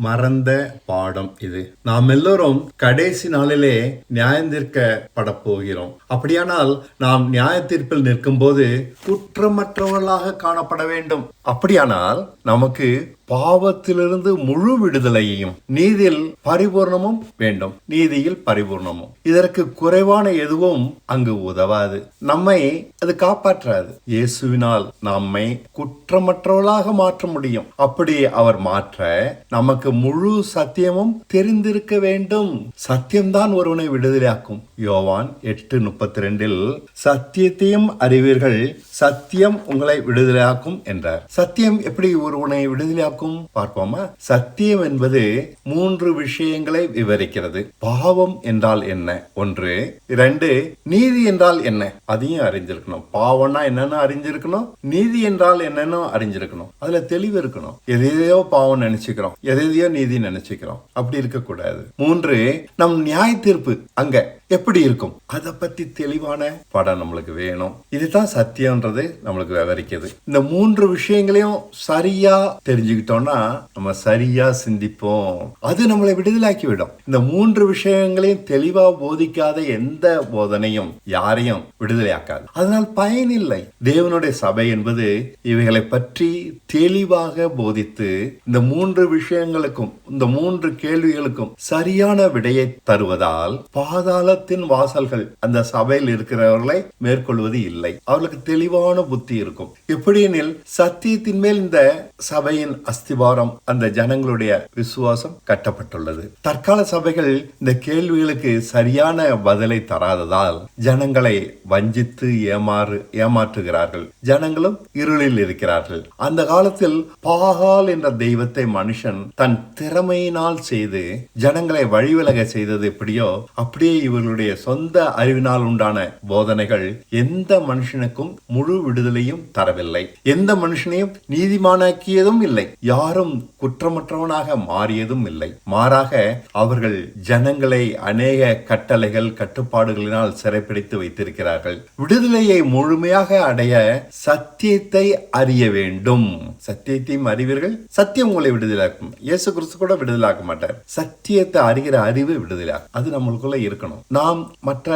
மறந்த பாடம் இது. நாம் எல்லோரும் கடைசி நாளிலே நியாயந்தீர்க்கப்பட போகிறோம். அப்படியானால் நாம் நியாய தீர்ப்பில் நிற்கும் போது குற்றமற்றவர்களாக காணப்பட வேண்டும். அப்படியானால் நமக்கு பாவத்திலிருந்து முழு விடுதலையையும் நீதியில் பரிபூர்ணமும் வேண்டும். நீதியில் பரிபூர்ணமும். இதற்கு குறைவான எதுவும் அங்கு உதவாது. நம்மை அது காப்பாற்றாது. இயேசுவினால் நம்மை குற்றமற்றவர்களாக மாற்ற முடியும். அப்படி அவர் மாற்ற நமக்கு முழு சத்தியமும் தெரிந்திருக்க வேண்டும். சத்தியம்தான் ஒருவனை விடுதலையாக்கும். யோவான் 8:32 சத்தியத்தையும் அறிவீர்கள், சத்தியம் உங்களை விடுதலையாக்கும் என்றார். சத்தியம் எப்படி ஒருவனை விடுதலையாக்கும் பார்ப்போமா? சத்தியம் என்பது 3 விஷயங்களை விவரிக்கிறது. பாவம் என்றால் என்ன? 1. 2. நீதி என்றால் என்ன? அதையும் அறிஞ்சிருக்கணும். பாவம்னா என்னன்னு அறிஞ்சிருக்கணும். நீதி என்றால் என்னன்னு அறிஞ்சிருக்கணும். அதுல தெளிவு இருக்கணும். எதையோ பாவம் நினைச்சுக்கிறோம், எதையோ நீதி நினைச்சுக்கிறோம். அப்படி இருக்க கூடாது. 3. நம் நியாய தீர்ப்பு அங்க எப்படி இருக்கும்? அதை பத்தி தெளிவான படம் நம்மளுக்கு வேணும். இதுதான் சத்தியம்ன்றது நம்மளுக்கு விவரிக்குது. இந்த 3 விஷயங்களையும் சரியா தெரிஞ்சுக்கிட்டோம்னா நம்ம சரியா சிந்திப்போம். அது நம்மளை விடுதலாக்கி விடும். இந்த 3 விஷயங்களையும் தெளிவா போதிக்காத எந்த போதனையும் யாரையும் விடுதலையாக்காது. அதனால் பயனில்லை. தேவனுடைய சபை என்பது இவைகளை பற்றி தெளிவாக போதித்து இந்த 3 விஷயங்களுக்கும் இந்த 3 கேள்விகளுக்கும் சரியான விடையை தருவதால் பாதாள வாசல்கள் அந்த சபையில் இருக்கிறவர்களை மேற்கொள்வது இல்லை. அவர்களுக்கு தெளிவான புத்தி இருக்கும். எப்படியெனில் சத்தியத்தின் மேல் இந்த சபையின் அஸ்திவாரம், அந்த ஜனங்களுடைய விசுவாசம் கட்டப்பட்டுள்ளது. தற்கால சபைகள் இந்த கேள்விகளுக்கு சரியான பதிலை தராததால் ஜனங்களை வஞ்சித்து ஏமாற்றுகிறார்கள். ஜனங்களும் இருளில் இருக்கிறார்கள். அந்த காலத்தில் பாகால் என்ற தெய்வத்தை மனுஷன் தன் திறமையினால் செய்து ஜனங்களை வழிவிலக செய்தது எப்படியோ அப்படியே இவர்களுடைய சொந்த அறிவினால் உண்டான போதனைகள் எந்த மனுஷனுக்கும் முழு விடுதலையும் தரவில்லை. எந்த மனுஷனையும் நீதிமானாக்கியதும் இல்லை. யாரும் குற்றமற்றவனாக மாறியதும் இல்லை. மாறாக அவர்கள் ஜனங்களை அநேக கட்டளைகள் கட்டுப்பாடுகளினால் சிறைப்பிடித்து வைத்திருக்கிறார்கள். விடுதலையை முழுமையாக அடைய சத்தியத்தை அறிய வேண்டும். சத்தியத்தையும் அறிவீர்கள், சத்தியம் உங்களை விடுதலாக்கும். இயேசு கிறிஸ்து கூட விடுதலாக்க மாட்டார். சத்தியத்தை அறிகிற அறிவு விடுதலாக்கும். அது நம்மளுக்குள்ள இருக்கணும். நாம் மற்ற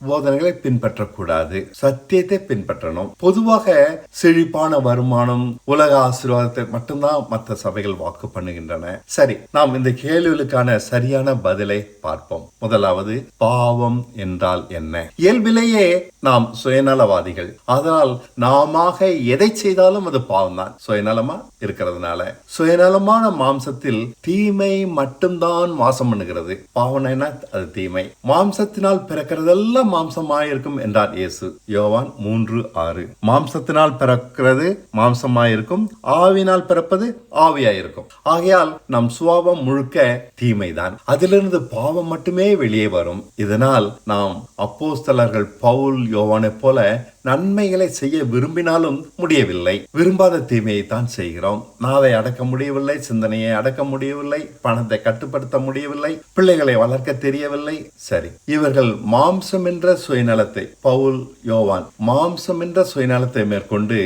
போதனைகளை பின்பற்றக்கூடாது. சத்தியத்தை பின்பற்றணும். பொதுவாக செழிப்பான வருமானம், உலக ஆசீர்வாதத்தை மட்டும்தான் மற்ற சபைகள் வாக்கு பண்ணுகின்றன. சரி, நாம் இந்த கேள்விகளுக்கான சரியான பதிலை பார்ப்போம். முதலாவது, பாவம் என்றால் என்ன? இயல்பிலேயே நாம் சுயநலவாதிகள். அதனால் நாம எதை செய்தாலும் அது பாவம் தான். சுயநலமா இருக்கிறதுனால சுயநலமான மாம்சத்தில் தீமை மட்டும்தான் வாசம் பண்ணுகிறது. பாவம் என்ன? அது தீமை. மாம்சத்தினால் பிறக்கிறதெல்லாம் மாம்சமாயிருக்கும் என்றார் இயேசு. யோவான் 3:6. மாம்சத்தினால் பிறக்கிறது மாம்சமாயிருக்கும், ஆவினால் பிறப்பது ஆவியாயிருக்கும். ஆகையால் நம் சுபாவம் முழுக்க தீமைதான். அதிலிருந்து பாவம் மட்டுமே வெளியே வரும். இதனால் நாம் அப்போஸ்தலர்கள் பவுல், யோவானை போல நன்மைகளை செய்ய விரும்பினாலும் முடியவில்லை. விரும்பாத தீமையை தான் செய்கிறோம். நாவை அடக்க முடியவில்லை, சிந்தனையை அடக்க முடியவில்லை, பணத்தை கட்டுப்படுத்த முடியவில்லை, பிள்ளைகளை வளர்க்க தெரியவில்லை. சரி, இவர்கள் மாம்சம் என்ற சுயநலத்தை, பவுல், யோவான் மாம்சம் என்ற சுயநலத்தை மேற்கொண்டு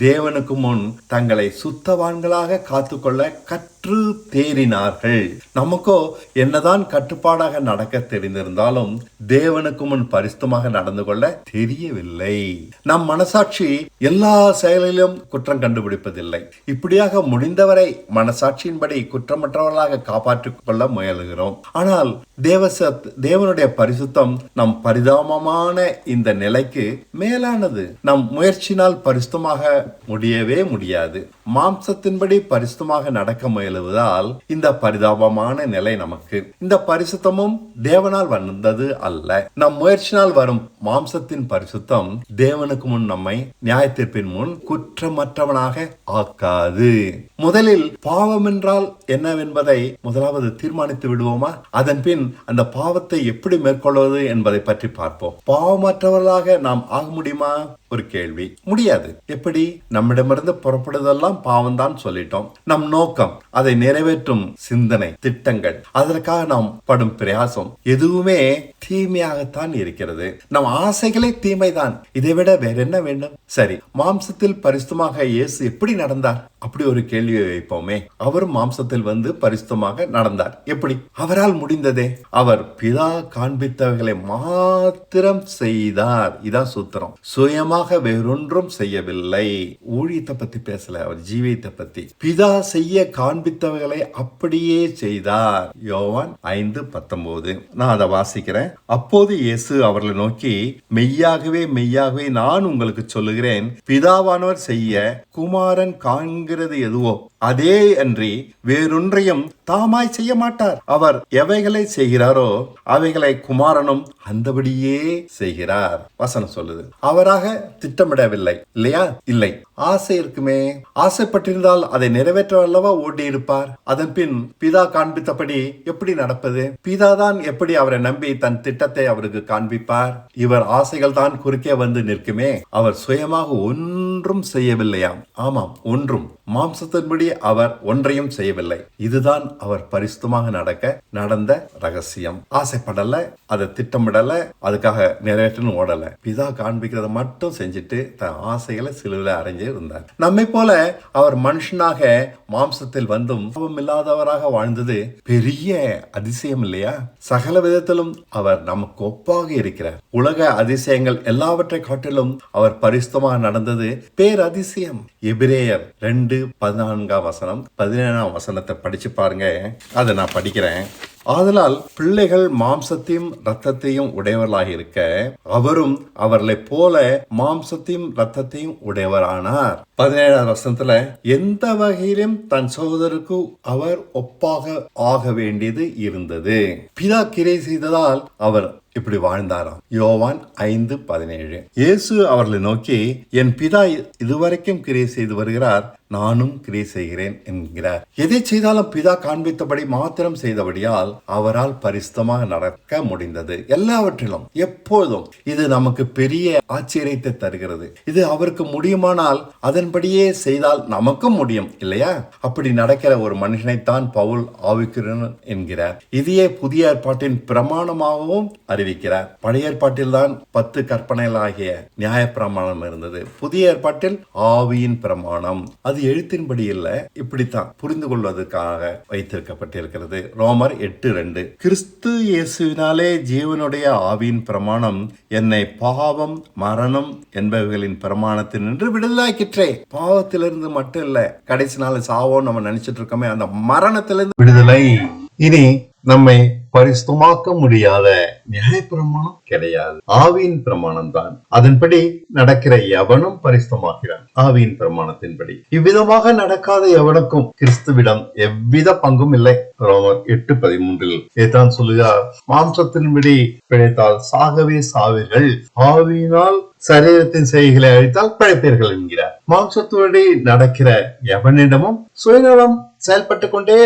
தேவனுக்கு முன் தங்களை சுத்தவான்களாக காத்துக்கொள்ள கற்று தேறினார்கள். நமக்கோ என்னதான் கட்டுப்பாடாக நடக்க தெரிந்திருந்தாலும் தேவனுக்கு முன் பரிசுத்தமாக நடந்து கொள்ள தெரியவில்லை. நம் மனசாட்சி எல்லா செயலிலும் குற்றம் கண்டுபிடிப்பதில்லை. இப்படியாக முடிந்தவரை மனசாட்சியின்படி குற்றமற்றவர்களாக காப்பாற்றிக் கொள்ள முயலுகிறோம். ஆனால் தேவனுடைய பரிசுத்தம் நம் பரிதாபமான இந்த நிலைக்கு மேலானது. நம் முயற்சினால் பரிசுத்தமாக முடியவே முடியாது. மாம்சத்தின்படி பரிசுத்தமாக நடக்க முயலுவதால் இந்த பரிதாபமான நிலை நமக்கு. இந்த பரிசுத்தமும் தேவனால் வந்தது அல்ல. நம் முயற்சினால் வரும் மாம்சத்தின் பரிசுத்தம் தேவனுக்கு முன் நம்மை நியாயத்தீர்ப்பின் முன் குற்றமற்றவனாக ஆக்காது. முதலில் பாவம் என்றால் என்னவென்பதை முதலாவது தீர்மானித்து விடுவோமா? அதன் பின் அந்த பாவத்தை எப்படி மேற்கொள்வது என்பதை பற்றி பார்ப்போம். பாவமற்றவர்களாக நாம் ஆக முடியுமா? ஒரு கேள்வி. முடியாது. எப்படி? நம்மிடமிருந்து புறப்படுவதெல்லாம் பாவம் தான் சொல்லிட்டோம். நம் நோக்கம், அதை நிறைவேற்றும் சிந்தனை, திட்டங்கள், அதற்காக நாம் படும் பிரயாசம் எதுவுமே தீமையாகத்தான் இருக்கிறது. நம் ஆசைகளே தீமைதான். இதை விட வேற என்ன வேண்டும்? சரி, மாம்சத்தில் பரிசுத்தமாக இயேசு எப்படி நடந்தார்? அப்படி ஒரு கேள்வியை வைப்போமே. அவர் மாம்சத்தில் வந்து பரிசுத்தமாக நடந்தார். எப்படி? அவரால் முடிந்ததே. அவர் பிதா காண்பித்தவைகளை மாத்திரம் செய்தார். இதான் சூத்திரம். சுயமாக வேறொன்றும் செய்யவில்லை. ஊழியத்தை பத்தி பேசல, அவர் ஜீவியத்தை பத்தி. பிதா செய்ய காண்பித்தவைகளை அப்படியே செய்தார். யோவான் 5:19. நான் அதை வாசிக்கிறேன். அப்போது இயேசு அவர்களை நோக்கி, மெய்யாகவே மெய்யாகவே நான் உங்களுக்கு சொல்லுகிறேன், பிதாவானவர் செய்ய குமாரன் காண்கிறது எதுவோ அதே அன்றி வேறொன்றையும் தாமாய் செய்ய மாட்டார். அவர் எவைகளை செய்கிறாரோ அவைகளை குமாரனும் அந்தபடியே செய்கிறார். வசனம் சொல்லுது. அவராக திட்டமிடவில்லை, இல்லையா? இல்லை. ஆசை இருக்குமே. ஆசைப்பட்டிருந்தால் அதை நிறைவேற்ற அல்லவா ஓடி இருப்பார். அதன் பின் பிதா காண்பித்தபடி எப்படி நடப்பது? பிதாதான் எப்படி அவரை நம்பி தன் திட்டத்தை அவருக்கு காண்பிப்பார்? இவர் ஆசைகள் தான் குறுக்கே வந்து நிற்குமே. அவர் சுயமாக ஒன்றும் செய்யவில்லையாம். ஆமாம், ஒன்றும். மாம்சத்தின்படி அவர் ஒன்றையும் செய்யவில்லை. இதுதான் அவர் பரிசுத்தமாக நடந்த ரகசியம். ஆசைப்படல, அதை திட்டமிடல, அதுக்காக நிறைவேற்றணும் ஓடல. பிதா காண்பிக்கிறத மட்டும் செஞ்சுட்டு தன் ஆசைகளை சிலுவையில் அறைஞ்சு இருந்தார். நம்மை போல அவர் மனுஷனாக மாம்சத்தில் வந்தும் பாவம் இல்லாதவராக வாழ்ந்தது பெரிய அதிசயம் இல்லையா? சகல விதத்திலும் அவர் நமக்கு ஒப்பாக இருக்கிறார். உலக அதிசயங்கள் எல்லாவற்றை காட்டிலும் அவர் பரிசுத்தமாக நடந்தது பேர் அதிசயம். எபிரேயர் 2:14 17 படிச்சு பாருங்க. அதை நான் படிக்கிறேன். ஆதலால் பிள்ளைகள் மாம்சத்தையும் இரத்தத்தையும் உடையவர்களாக இருக்க அவரும் அவர்களை போல மாம்சத்தையும் இரத்தத்தையும் உடையவரானார். 17 எந்த வகையிலும் தன் சகோதரருக்கு அவர் ஒப்பாக ஆக வேண்டியது இருந்தது. பிதா கிரை செய்ததால் அவர் இப்படி வாழ்ந்தாராம். யோவான் 5:17. இயேசு அவர்களை நோக்கி, என் பிதா இதுவரைக்கும் கிரியை செய்து வருகிறார், நானும் கிரியை செய்கிறேன் என்கிறார். எதை செய்தாலும் பிதா காண்பித்தபடி மாத்திரம் செய்தபடியால் அவரால் பரிசுத்தமாக நடக்க முடிந்தது. எல்லாவற்றிலும் எப்போதும். இது நமக்கு பெரிய ஆச்சரியத்தை தருகிறது. இது அவருக்கு முடியுமானால் அதன்படியே செய்தால் நமக்கும் முடியும், இல்லையா? அப்படி நடக்கிற ஒரு மனுஷனைத்தான் பவுல் ஆவிக்குரியவன் என்கிறார். இதையே புதிய ஏற்பாட்டின் பிரமாணமாகவும் அறிவிக்கிறார். பழைய ஏற்பாட்டில் தான் 10 கற்பனைகள் ஆகிய நியாய பிரமாணம் இருந்தது. புதிய ஏற்பாட்டில் ஆவியின் பிரமாணம். அது எழுத்தின்படி இல்ல, இப்படித்தான் புரிந்து கொள்வதற்காக வைத்திருக்கப்பட்டிருக்கிறது. ரோமர் 8:2. கிறிஸ்து இயேசுவினாலே ஜீவனுடைய ஆவியின் பிரமாணம் என்னை பாவம் மரணம் என்பவைகளின் பிரமாணத்தில் நின்று விடுதலாக்கிற்றே. பாவத்திலிருந்து மட்டும் இல்ல, கடைசி நாள் சாவோம் நம்ம நினைச்சிட்டு இருக்கோமே, அந்த மரணத்திலிருந்து விடுதலை. இனி நம்மை பரிசுத்தமாக்க முடியாத நியாயப்பிரமாணம் கிடையாது. ஆவியின் பிரமாணம் தான். அதன்படி நடக்கிற எவனும் பரிசுத்தமாகிறான். ஆவியின் பிரமாணத்தின்படி இவ்விதமாக நடக்காத எவனுக்கும் கிறிஸ்துவிடம் எவ்வித பங்கும் இல்லை. ரோமர் 8:13 ஏதான் சொல்லுகிறார், மாம்சத்தின்படி பிழைத்தால் சாகவே சாவீர்கள், ஆவியினால் சரீரத்தின் செய்கைகளை அழித்தால் பிழைப்பீர்கள் என்கிறார். மாம்சத்தோடு நடக்கிற எவனிடமும் சுயநலம் செயல்பட்டு கொண்டே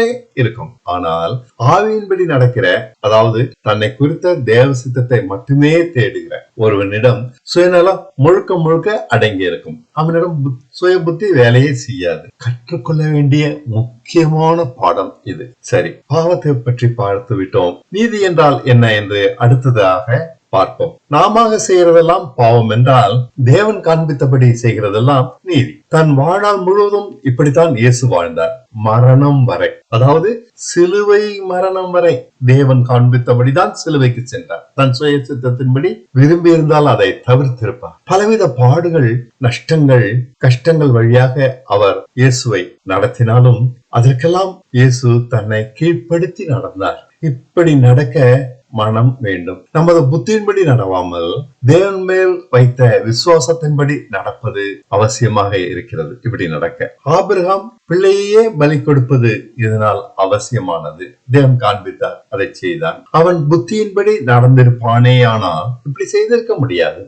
இருக்கும். ஆனால் ஆவியின்படி நடக்கிற, அதாவது தன்னை குறித்த தேவ சித்தத்தை மட்டுமே தேடுகிற ஒருவனிடம் சுயநலம் முழுக்க முழுக்க அடங்கி இருக்கும். அவனிடம் சுய புத்தி வேலையே செய்யாது. கற்றுக்கொள்ள வேண்டிய முக்கியமான பாடம் இது. சரி, பாவத்தை பற்றி பார்த்து விட்டோம். நீதி என்றால் என்ன என்று அடுத்ததாக பார்ப்போம். நாம செய்யறதெல்லாம் பாவம் என்றால் தேவன் காண்பித்தபடி செய்கிறதெல்லாம் நீதி. தன் வாழ்நாள் முழுவதும் இப்படித்தான் இயேசு வாழ்ந்தார், மரணம் வரை. அதாவது சிலுவை மரணம் வரை தேவன் காண்பித்தபடிதான் சிலுவைக்கு சென்றார். தன் சுய சித்தத்தின்படி விரும்பி இருந்தால் அதை தவிர்த்திருப்பார். பலவித பாடுகள், நஷ்டங்கள், கஷ்டங்கள் வழியாக அவர் இயேசுவை நடத்தினாலும் அதற்கெல்லாம் இயேசு தன்னை கீழ்ப்படுத்தி நடந்தார். இப்படி நடக்க மனம் வேண்டும். நமது புத்தியின்படி நடவாமல் தேவன் மேல் வைத்த விசுவாசத்தின்படி நடப்பது அவசியமாக இருக்கிறது. இப்படி நடக்க ஆபிரகாம் பிள்ளையே பலி கொடுப்பது இதனால் அவசியமானது. தேவன் காண்பித்தார், அதை செய்தான். அவன் புத்தியின்படி நடந்திருப்பானே, ஆனால் இப்படி செய்திருக்க முடியாது.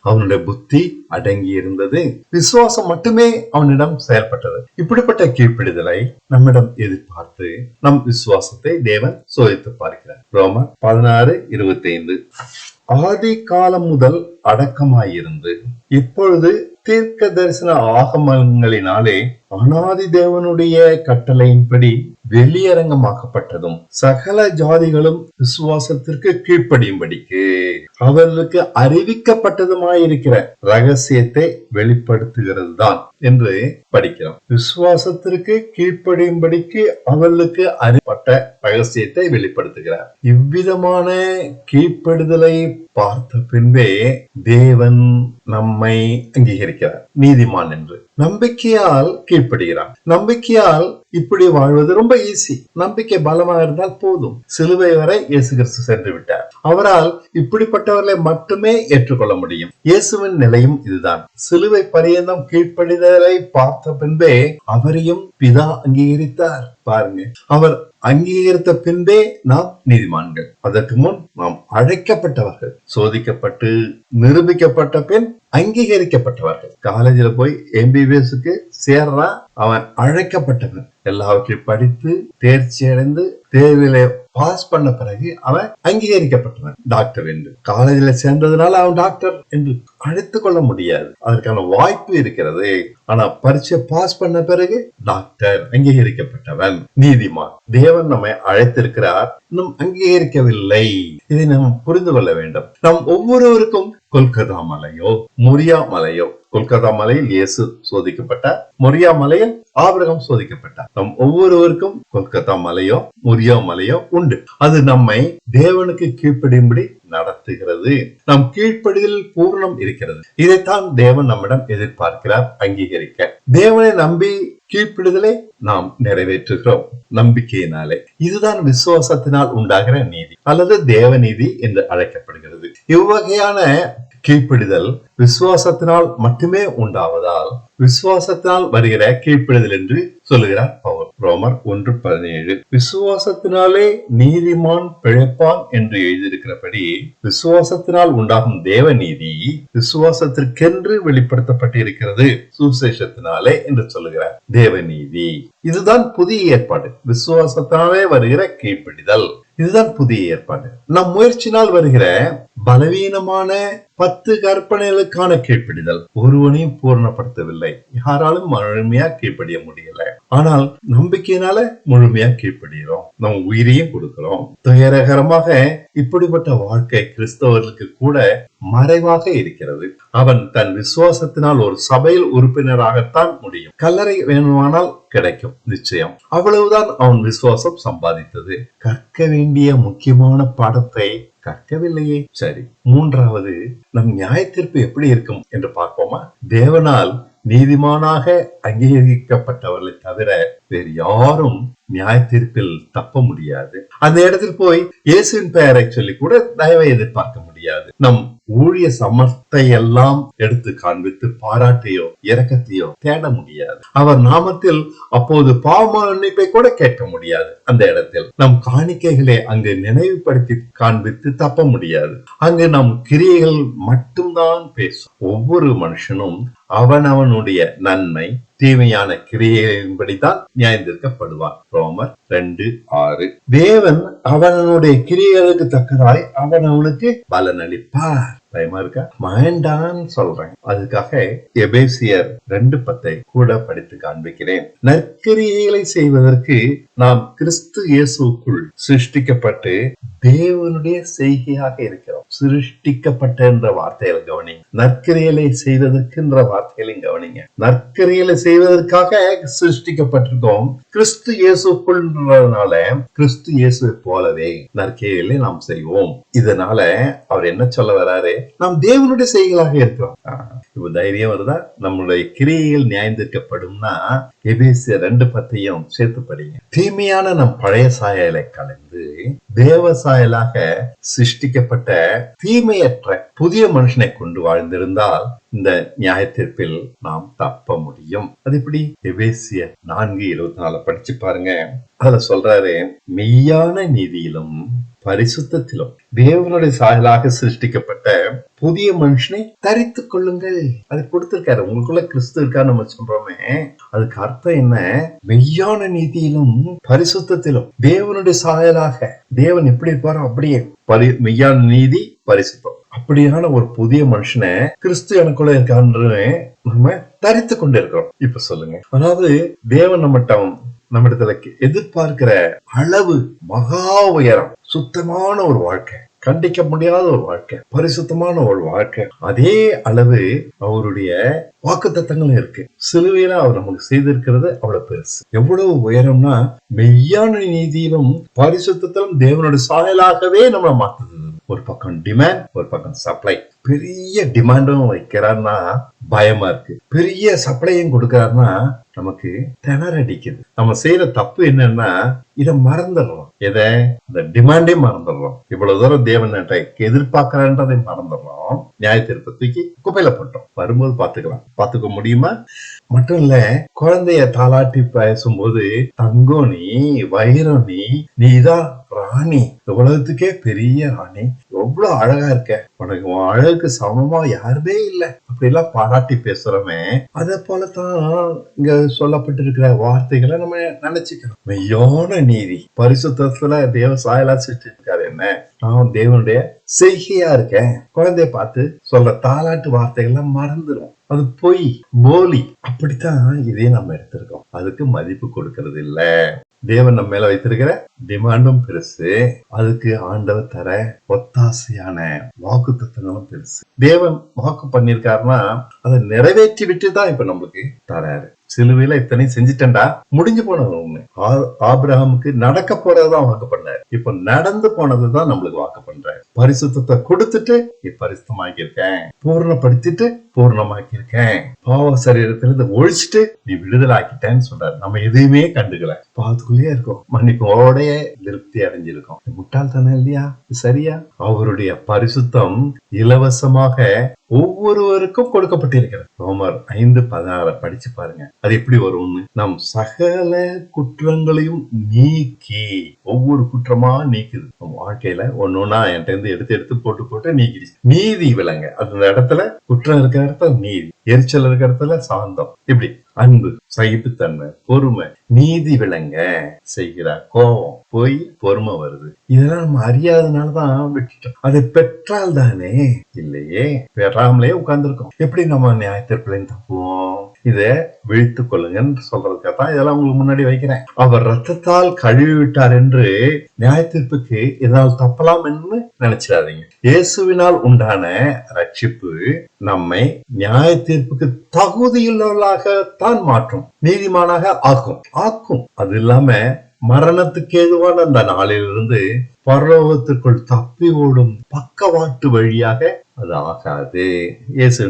அவனுடைய புத்தி அடங்கி இருந்தது, விசுவாசம் மட்டுமே அவனிடம் செயல்பட்டது. இப்படிப்பட்ட கீழ்ப்பிடுதலை நம்மிடம் எதிர்பார்த்து நம் விசுவாசத்தை தேவன் சோதித்து பார்க்கிறார். ரோமர் 16:25. ஆதி காலம் முதல் அடக்கமாயிருந்து இப்பொழுது தீர்க்க தரிசன ஆகமங்களினாலே அனாதி தேவனுடைய கட்டளையின்படி வெளியரங்கமாக்கப்பட்டதும் சகல ஜாதிகளும் விசுவாசத்திற்கு கீழ்ப்படியும்படிக்கு அவர்களுக்கு அறிவிக்கப்பட்டதுமாயிருக்கிற ரகசியத்தை வெளிப்படுத்துகிறது தான் என்று படிக்கிறோம். விசுவாசத்திற்கு கீழ்ப்படியும்படிக்கு அவர்களுக்கு அறிவிக்கப்பட்ட ரகசியத்தை வெளிப்படுத்துகிறார். இவ்விதமான கீழ்ப்படுதலை பார்த்த பின்பே தேவன் நம்மை அங்கீகரிக்கிறார் நீதிமான் என்று. நம்பிக்கையால் கீழ்ப்படுகிறார். நம்பிக்கையால் இப்படி வாழ்வது ரொம்ப ஈஸி. நம்பிக்கை பலமாக இருந்தால் போதும். சிலுவை வரை இயேசு கிறிஸ்து சென்று விட்டார். அவரால் இப்படிப்பட்டவர்களை மட்டுமே ஏற்றுக்கொள்ள முடியும். இயேசுவின் நிலையும் இதுதான். சிலுவை பரியந்தம் கீழ்ப்படிதலை பார்த்த பின்பே அவரையும் பிதா அங்கீகரித்தார். பாருங்க, அவர் அங்கீகரித்த பின்பே நாம் நீதிமான்கள். அதற்கு முன் நாம் அழைக்கப்பட்டவர்கள், சோதிக்கப்பட்டு நிரூபிக்கப்பட்ட பின் அங்கீகரிக்கப்பட்டவர்கள். காலேஜில் போய் MBBSக்கு சேர்றான், அவன் அழைக்கப்பட்டவன். எல்லாவற்றையும் படித்து தேர்ச்சி அடைந்து தேர்வில பாஸ் பண்ண பிறகு அவன் அங்கீகரிக்கப்பட்டவன் டாக்டர் என்று. காலேஜில் சேர்ந்ததுனால அவன் டாக்டர் என்று அழைத்துக் கொள்ள முடியாது. அதற்கான வாய்ப்பு இருக்கிறது. ஆனா பரீட்சை பாஸ் பண்ண பிறகு டாக்டர், அங்கீகரிக்கப்பட்டவன், நீதிமான். தேவன் நம்மை அழைத்திருக்கிறார், இன்னும் அங்கீகரிக்கவில்லை. இதை நாம் புரிந்து கொள்ள வேண்டும். நம் ஒவ்வொருவருக்கும் கொல்கத்தா மலையோ மொரியா மலையோ, கொல்கத்தா மலையில் இயேசு சோதிக்கப்பட்டார், மொரியா மலையில் ஆபிரகாம் சோதிக்கப்பட்டார். நம் ஒவ்வொருவருக்கும் கொல்கத்தா மலையோ மொரியா மலையோ உண்டு. அது நம்மை தேவனுக்கு கீழ்ப்படியும்படி நடத்துகிறது. நம் கீழ்ப்படிதல் பூர்ணம் இருக்கிறது. இதைத்தான் தேவன் நம்மிடம் எதிர்பார்க்கிறார், அங்கீகரிக்க. தேவனை நம்பி கீழ்ப்படிதலை நாம் நிறைவேற்றுகிறோம் நம்பிக்கையினாலே. இதுதான் விசுவாசத்தினால் உண்டாகிற நீதி அல்லது தேவநீதி என்று அழைக்கப்படுகிறது. இவ்வகையான கீழ்ப்படிதல் விசுவாசத்தினால் மட்டுமே உண்டாவதால் விசுவாசத்தினால் வருகிற கீழ்ப்படிதல் என்று சொல்லுகிறார் பவுல். ரோமர் 1:17. விசுவாசத்தினாலே நீதிமான் பிழைப்பான் என்று எழுதியிருக்கிறபடி விசுவாசத்தினால் உண்டாகும் தேவநீதி விசுவாசத்திற்கென்று வெளிப்படுத்தப்பட்டிருக்கிறது சுவிசேஷத்தினாலே என்று சொல்லுகிறார். தேவநீதி இதுதான் புதிய ஏற்பாடு. விசுவாசத்தினாலே வருகிற கீழ்ப்படிதல் இதுதான் புதிய ஏற்பாடு. நம் முயற்சினால் வருகிற பலவீனமான 10 கற்பனைகளுக்கான கீழ்ப்படிதல் ஒருவனையும் பூர்ணப்படுத்தவில்லை. யாராலும் முழுமையா கீழ்ப்படிய முடியல. ஆனால் நம்பிக்கையினால முழுமையா கீழ்ப்படுகிறோம். நம் உயிரையும் கொடுக்கிறோம். துயரகரமாக இப்படிப்பட்ட வாழ்க்கை கிறிஸ்தவர்களுக்கு கூட மறைவாக இருக்கிறது. அவன் தன் விசுவாசத்தினால் ஒரு சபையில் உறுப்பினராகத்தான் முடியும். கல்லறை வேணுமானால் கிடைக்கும் நிச்சயம். அவ்வளவுதான் அவன் விசுவாசம் சம்பாதித்தது. கற்க வேண்டிய முக்கியமான பாடத்தை கற்கவில்லையே. சரி, மூன்றாவது, நம் நியாய தீர்ப்பு எப்படி இருக்கும் என்று பார்ப்போமா? தேவனால் நீதிமானாக அங்கீகரிக்கப்பட்டவர்களை தவிர வேறு யாரும் நியாய தீர்ப்பில் தப்ப முடியாது. அந்த இடத்தில் போய் இயேசுவின் பெயரை சொல்லி கூட தயவை எதிர்பார்க்க முடியாது. நம் ஊழிய சமர்த்தை எல்லாம் எடுத்து காண்பித்து பாராட்டையோ இரக்கத்தையோ தேட முடியாது. அவர் நாமத்தில் அப்போது பாவ மன்னிப்பை கூட கேட்க முடியாது. அந்த இடத்தில் நம் காணிக்கைகளை அங்கு நினைவுபடுத்தி காண்பித்து தப்ப முடியாது. அங்கு நம் கிரியைகள் மட்டும்தான் பேசும். ஒவ்வொரு மனுஷனும் அவனவனுடைய நன்மை தீமையான கிரியைகளின்படிதான் நியாயந்தீர்க்கப்படுவான். ரோமர் 2:6. தேவன் அவனுடைய கிரியைகளுக்கு தக்கதாய் அவனுக்கு பலன் அளிப்பார். பயமா இருக்கா? வேண்டான்னு சொல்றேன். அதுக்காக எபேசியர் 2:10 கூட படித்து காண்பிக்கிறேன். நற்கிரியைகளை செய்வதற்கு நாம் கிறிஸ்து இயேசுக்குள் சிருஷ்டிக்கப்பட்டு தேவனுடைய செய்கையாக இருக்கிறோம். சிருஷ்டிக்கப்பட்ட என்ற வார்த்தையில கவனிங்க. நற்கிரியலை செய்வதற்குன்ற வார்த்தைகளையும் கவனிங்க. நற்கிரியலை செய்வதற்காக சிருஷ்டிக்கப்பட்டிருக்கோம். கிறிஸ்து இயேசுக்குள்ன்றதுனால கிறிஸ்து இயேசுவை போலவே நற்கிரியலை நாம் செய்வோம். இதனால அவர் என்ன சொல்ல வராரு? நாம் தேவனுடைய செய்கைகளாக இருக்கிறோம். இப்ப தைரியம் வருதா? நம்முடைய கிரியைகள் நியாயந்தீர்க்கப்படும்னா எபேசியர் 2:10 சேர்த்து படிங்க. தீமையான நம் பழைய சாயலை கலந்து தேவ சாயலாக சிருஷ்டிக்கப்பட்ட தீமையற்ற புதிய மனுஷனை கொண்டு வாழ்ந்திருந்தால் இந்த நியாய தீர்ப்பில் நாம் தப்ப முடியும். அது எப்படி? எபேசியர் 4:24 படிச்சு பாருங்க. அதுல சொல்றாரு, மெய்யான நீதியிலும் பரிசுத்தத்திலும் தேவனுடைய சாயலாக சிருஷ்டிக்கப்பட்ட புதிய மனுஷனை தரித்துக் கொள்ளுங்கள். அது கொடுத்திருக்காரு. உங்களுக்குள்ள கிறிஸ்து இருக்கா நம்ம சொல்றோமே, அதுக்கு அர்த்தம் என்ன? மெய்யான நீதியிலும் பரிசுத்தத்திலும் தேவனுடைய சாயலாக. தேவன் எப்படி இருப்பாரோ அப்படியே மெய்யான நீதி பரிசுத்தம். அப்படியான ஒரு புதிய மனுஷனை கிறிஸ்து எனக்குள்ள இருக்கான்னு நம்ம தரித்து கொண்டு இருக்கிறோம். இப்ப சொல்லுங்க, அதாவது தேவன் நம்மிடத்துல எதிர்பார்க்கிற அளவு மகா உயரம், சுத்தமான ஒரு வாழ்க்கை, கண்டிக்க முடியாத ஒரு வாழ்க்கை, பரிசுத்தமான ஒரு வாழ்க்கை. அதே அளவு அவருடைய வாக்குத்தத்தங்களும் இருக்கு. சிலுவையில அவர் நமக்கு செய்திருக்கிறது அவ்வளவு பெருசு. எவ்வளவு உயரம்னா, மெய்யான நீதியிலும் பரிசுத்தத்திலும் தேவனுடைய சாயலாகவே நம்மளை மாத்துது. ஒரு பக்கம் டிமாண்ட், ஒரு பக்கம் சப்ளை. பெரிய டிமாண்டும் வைக்கிறாருன்னா பயமா இருக்கு, பெரிய சப்ளையும் கொடுக்கிறாருன்னா நமக்கு திணறடிக்குது. நம்ம செய்யற தப்பு என்னன்னா, இதை மறந்துடுறோம். எதை? இந்த டிமாண்டே மறந்துடுறோம். இவ்வளவு தூரம் தேவன் எதிர்பார்க்கிறன்றதை மறந்துடுறோம். நியாய தீர்ப்பத்துக்கு குப்பையில போட்டோம். வரும்போது பாத்துக்க முடியுமா? மட்டும் இல்ல, குழந்தைய தாளாட்டி பேசும்போது, தங்கம் நீ, வைரம் நீதான் ராணி, உலகத்துக்கே பெரிய ராணி, எவ்வளவு அழகா இருக்க, உனக்கு அழகுக்கு சமமா யாருமே இல்ல, அப்படி எல்லாம் பாராட்டி பேசுறோமே. அதே போலதான் இங்க சொல்லப்பட்டிருக்கிற வார்த்தைகளை நம்ம நினைச்சுக்கிறோம். மெய்யான நீதி பரிசுத்தத்துல தேவ சாயலா சிருஷ்டிருக்காரு. என்ன, நான் தேவனுடைய செய்கையா இருக்கேன். குழந்தைய பார்த்து சொல்ற தாலாட்டு வார்த்தைகள்லாம் மறந்துடும். அது பொய், போலி. அப்படித்தான் இதே நம்ம எடுத்திருக்கோம். அதுக்கு மதிப்பு கொடுக்கறது இல்ல. தேவன் நம்ம மேல வைத்திருக்கிற டிமாண்டும் பெருசு, அதுக்கு ஆண்டவர் தர ஒத்தாசையான வாக்கு தத்துவங்களும் பெருசு. தேவன் வாக்கு பண்ணிருக்காருன்னா அதை நிறைவேற்றி விட்டுதான் இப்ப நம்மளுக்கு தராரு. சிலுவையில இத்தனை செஞ்சுட்டா முடிஞ்சு போனது ஒண்ணு. ஆபிரகாமுக்கு நடக்க போறதுதான் வாக்கு பண்ணாரு, இப்ப நடந்து போனதுதான் நம்மளுக்கு வாக்கு பண்றாரு. பரிசுத்தத்தை கொடுத்துட்டு நீ பரிசுத்தமாக்கி இருக்கேன், பூர்ணப்படுத்திட்டு பூர்ணமாக்கி இருக்கேன், பாவ சரீரத்திலிருந்து ஒழிச்சுட்டு நீ விடுதலை ஆக்கிட்டேன்னு சொல்றாரு. நம்ம எதையுமே கண்டுக்கல, பாவத்துக்குள்ளேயே இருக்கோம், மன்னிப்போடைய திருப்தி அடைஞ்சிருக்கோம். முட்டாள்தானே இல்லையா? சரியா? அவருடைய பரிசுத்தம் இலவசமாக ஒவ்வொருவருக்கும் கொடுக்கப்பட்டிருக்கிறது. ரோமர் 5:16 படிச்சு பாருங்க, அது எப்படி வரும்னு. நம் சகல குற்றங்களையும் நீக்கி, ஒவ்வொரு குற்றமா நீக்குது. வாழ்க்கையில ஒன்னொன்னா என்கிட்ட இருந்து எடுத்து போட்டு நீக்கிடுச்சு. நீதி விளங்க, அந்த இடத்துல குற்றம் இருக்கிற இடத்துல நீதி, எரிச்சல் இருக்கிற இடத்துல சாந்தம், இப்படி அன்பு, சகிப்புத்தன்மை, பொறுமை, நீதி விளங்க செய்கிறார். கோபம் போய் பொறுமை வருது. இதெல்லாம் நம்ம அறியாதனாலதான் விட்டுட்டோம். அதை பெற்றால் தானே, இல்லையே, பெறாமலே உட்கார்ந்துருக்கோம். எப்படி நம்ம நியாயத்திற்குள்ளேயும் தப்புவோம்? இத விழித்துக் கொள்ளுங்கன்னு சொல்றதுக்காகத்தான் இதெல்லாம் உங்களுக்கு முன்னாடி வைக்கிறேன். அவர் ரத்தத்தால் கழுவி விட்டார் என்று நியாயத்தீர்ப்புக்கு இதனால் தப்பலாம் என்று நினைச்சிடாதீங்க. இயேசுவினால் உண்டான ரட்சிப்பு நம்மை நியாய தீர்ப்புக்கு தகுதியுள்ளவர்களாகத்தான் மாற்றும், நீதிமானாக ஆக்கும். அது இல்லாம மரணத்துக்கு ஏதுவான அந்த நாளிலிருந்து பரலோகத்திற்குள் தப்பி ஓடும் பக்கவாட்டு வழியாக அது ஆகாது. இயேசு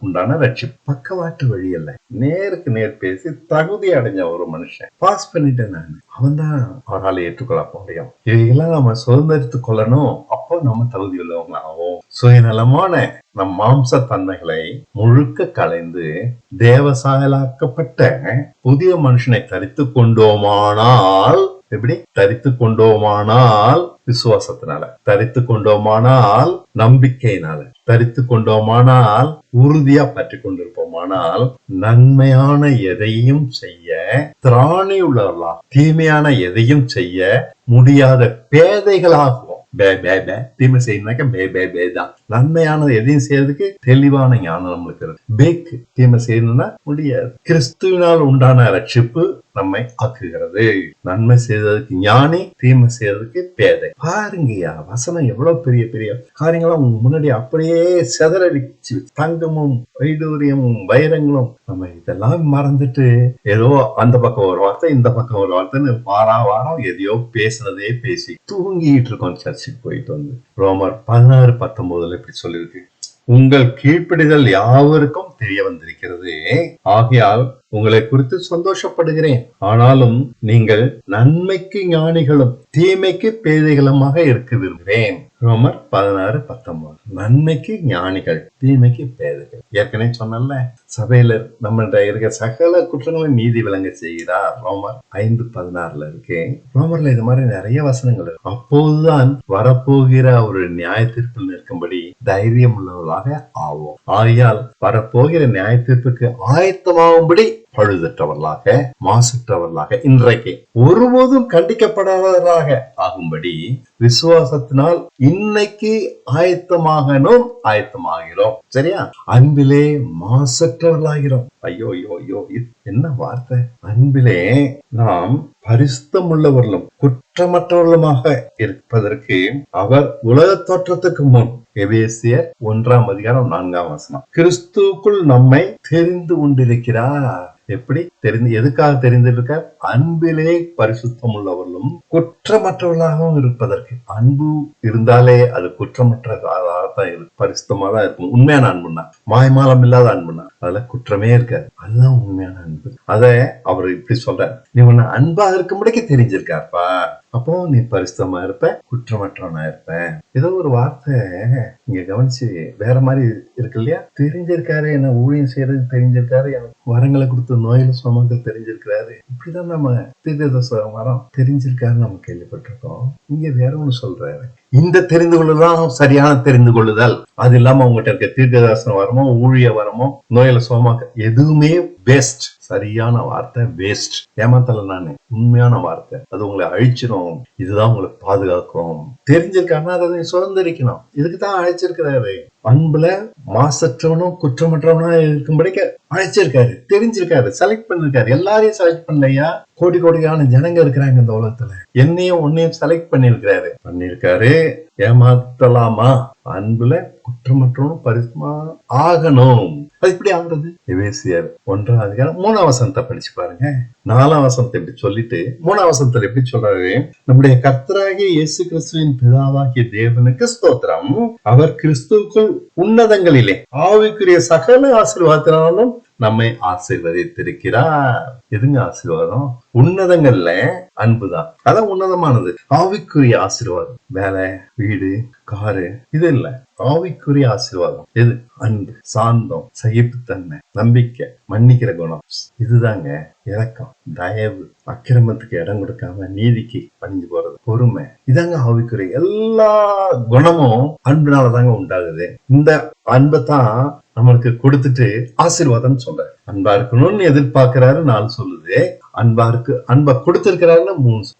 உண்டான ரட்சிப்பு பக்கவாட்டு வழி அல்ல, நேருக்கு நேர் பேசி தகுதி அடைஞ்ச ஒரு மனுஷன் பாஸ் பண்ணிட்டேன் நான், அவன் தான் அவரால் ஏற்றுக்கொள்ள முடியும். இவையெல்லாம் நம்ம சுதந்திரித்துக் கொள்ளணும். அப்போ நம்ம தகுதி உள்ளவங்களாகும். சுயநலமான நம் மாம்ச தன்மைகளை முழுக்க கலைந்து தேவசாயலாக்கப்பட்ட புதிய மனுஷனை தரித்து கொண்டோமானால், எப்படி தரித்து கொண்டோமானால்? விசுவாசத்தினால தரித்து கொண்டோமானால், நம்பிக்கையினால தரித்து கொண்டோமானால், உறுதியா பற்றி கொண்டிருப்போமானால், நன்மையான எதையும் செய்ய திராணி உள்ளவர்களா, தீமையான எதையும் செய்ய முடியாத பேதைகளாகுவோம். தீமை செய்யணும்னாக்க தான். நன்மையானது எதையும் செய்யறதுக்கு தெளிவான ஞானம் நம்மளுக்கு இருக்கு. தீமை செய்யணும்னா முடியாது. கிறிஸ்துவினால் உண்டான ரட்சிப்பு நம்மை ஆக்குகிறது. நன்மை செய்ததுக்கு ஞானி, தீமை செய்யறதுக்கு பேதை. பாருங்கய்யா, வசனம் எவ்வளவு பெரிய பெரிய காரியங்களும் முன்னாடி அப்படியே செதறடிச்சு, தங்கமும் வைடூரியமும் வைரங்களும். நம்ம இதெல்லாம் மறந்துட்டு ஏதோ அந்த பக்கம் ஒரு வார்த்தை இந்த பக்கம் ஒரு வார்த்தைன்னு வாரம் எதையோ பேசுனதே பேசி தூங்கிட்டு இருக்கோம். சர்ச்சுக்கு போயிட்டு வந்து ரோமர் 16:19 இப்படி சொல்லியிருக்கு, உங்கள் கீழ்ப்படிதல் யாவருக்கும் தெரிய வந்திருக்கிறது, ஆகையால் உங்களை குறித்து சந்தோஷப்படுகிறேன். ஆனாலும் நீங்கள் நன்மைக்கு ஞானிகளும் தீமைக்கு பேதைகளுமாக இருக்க விரும்புகிறேன். ரோமர் 16:19. நன்மைக்கு ஞானிகள், தீமைக்கு பேதைகள். ஏற்கனவே சொன்னல, சபையில நம்ம இருக்க சகல குற்றங்களும் நீதி விளங்க செய்கிறார். ரோமர் 5:16 இருக்கு. ரோமர்ல இது மாதிரி நிறைய வசனங்கள் இருக்கு. அப்போதுதான் வரப்போகிற ஒரு நியாய தீர்ப்பில் நிற்கும்படி தைரியம் உள்ளவர்களாக ஆவோம். ஆகையால் வரப்போகிற நியாய தீர்ப்புக்கு ஆயத்தமாகும்படி பழுதற்றவர்களாக, மாசற்றவர்களாக, இன்றைக்கு ஒருபோதும் கண்டிக்கப்படாதவர்களாக ஆகும்படி விசுவாசத்தினால் இன்னைக்கு ஆயத்தமாகிறோம். சரியா? அன்பில் அன்பிலே மாசற்றவர்களாகிறோம். ஐயோ ஐயோ ஐயோ, என்ன வார்த்தை! அன்பிலே நாம் பரிசுத்தம் உள்ளவர்களும் குற்றமற்றவர்களுமாக இருப்பதற்கு அவர் உலக தோற்றத்துக்கு முன், எபேசியர் 1:4 கிறிஸ்துவுக்குள் நம்மை தெரிந்து கொண்டிருக்கிறார். எப்படி தெரிந்து, எதுக்காக தெரிந்திருக்க? அன்பிலே பரிசுத்தம் உள்ளவர்களும் குற்றமற்றவர்களாகவும் இருப்பதற்கு. அன்பு இருந்தாலே அது குற்றமற்றதான் இருக்கும், பரிசுத்தமா தான் இருக்கும். உண்மையான அன்புனா, மாய்மாலம் இல்லாத அன்புனா, அதுல குற்றமே இருக்காது. அதுதான் உண்மையான அன்பு. அத அவர் இப்படி சொல்ற, நீ உன்னை அன்பா இருக்கும்படிக்கு தெரிஞ்சிருக்காருப்பா, அப்போ நீ பரிசுத்தமா இருப்ப, குற்றமற்றவனா இருப்ப. ஏதோ ஒரு வார்த்தை இங்க கவனிச்சு வேற மாதிரி இருக்கு இல்லையா? தெரிஞ்சிருக்காரு, என்ன ஊழியம் செய்யறது தெரிஞ்சிருக்காரு, எனக்கு வரங்களை கொடுத்து நோயில சுமங்கள் தெரிஞ்சிருக்கிறாரு. இப்படிதான் நம்ம தீர்க்கதரிசன வரம் தெரிஞ்சிருக்காரு நம்ம கேள்விப்பட்டிருக்கோம். இங்க வேற ஒண்ணு சொல்றாரு, இந்த தெரிந்து கொள்ளுதான் சரியான தெரிந்து கொள்ளுதல். அது இல்லாம உங்ககிட்ட இருக்க தீர்க்கதரிசன வரமோ ஊழிய வரமோ நோயில சுமக்க எதுவுமே வேஸ்ட். சரியான வார்த்தை வேஸ்ட். ஏமாத்தல நானு, உண்மையான வார்த்தை. அது உங்களை அழிச்சிடும், இதுதான் உங்களை பாதுகாக்கும். தெரிஞ்சிருக்காருன்னா அதை சுதந்திரிக்கணும். இதுக்குதான் அழைச்சிருக்கிறாரு. அன்புல மாசற்றவனும் குற்றமற்றவனா இருக்கும்படிக்க அழைச்சிருக்காரு, தெரிஞ்சிருக்காரு, செலக்ட் பண்ணிருக்காரு. எல்லாரையும் செலக்ட் பண்ணலையா? கோடி கோடியான ஜனங்க இருக்கிறாங்க இந்த உலகத்துல. என்னையும் உன்னையும் செலக்ட் பண்ணிருக்காரு. ஏமாத்தலாமா? அன்புல குற்றமற்றவனும் பரிசுமா ஆகணும். அது இப்படி ஆகுறது. எபேசியர் 1:3 படிச்சு பாருங்க. 4 இப்படி சொல்லிட்டு 3 எப்படி சொல்றாரு, நம்முடைய கர்த்தராகிய இயேசு கிறிஸ்துவின் பிதாவாகிய தேவனுக்கு ஸ்தோத்திரம், அவர் கிறிஸ்துவுக்குள் உன்னதங்களிலே ஆவிக்குரிய சகல ஆசீர்வாதத்தினாலும் நம்மை ஆசீர்வதித்திருக்கிறார். எதுங்க ஆசீர்வாதம்? உன்னதங்கள்ல அன்புதான், அதான் உன்னதமானது. ஆவிக்குரிய ஆசீர்வாதம் வேலை, வீடு, காரு இது இல்ல. ஆவிக்குரிய ஆசீர்வாதம் எது? அன்பு, சாந்தம், சகிப்புத்தன்மை, நம்பிக்கை, மன்னிக்கிற குணம். இதுதாங்க இரக்கம், தயவு, அக்கிரமத்துக்கு இடம் கொடுக்காம நீதிக்கு பணிஞ்சு போறது, பொறுமை. இதாங்க ஆவிக்குரிய எல்லா குணமும் அன்பினாலதாங்க உண்டாகுது. இந்த அன்பைத்தான் நம்மளுக்கு கொடுத்துட்டு ஆசீர்வாதம் சொல்ற. அன்பா இருக்கணும்னு எதிர்பார்க்கிறாரு 4 சொல்லுது. அன்பை கொடுத்திருக்கிறாருன்னு 3.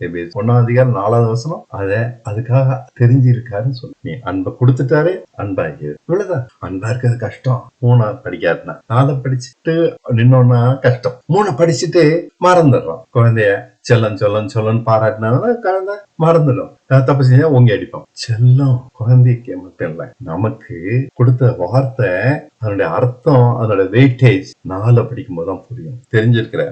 1:4 அத அதுக்காக தெரிஞ்சிருக்காருன்னு சொல்லு. நீ அன்பை கொடுத்துட்டாரு, அன்பா இவ்வளவுதான். அன்பா இருக்கிறது கஷ்டம். 3 படிக்காருன்னா 4 படிச்சுட்டு நின்னோன்னா கஷ்டம். 3 படிச்சுட்டு மறந்துடுறோம். குழந்தைய செல்லம் பாராட்டினாலும் குழந்தை மறந்துடும். தப்பு செஞ்சா ஓங்கி அடிப்போம். செல்லம் குழந்தைக்கு மட்டும் இல்ல, நமக்கு கொடுத்த வார்த்தை அதனுடைய அர்த்தம், அதோட வெயிட்டேஜ் 4 படிக்கும் போதுதான் புரியும். தெரிஞ்சிருக்கிற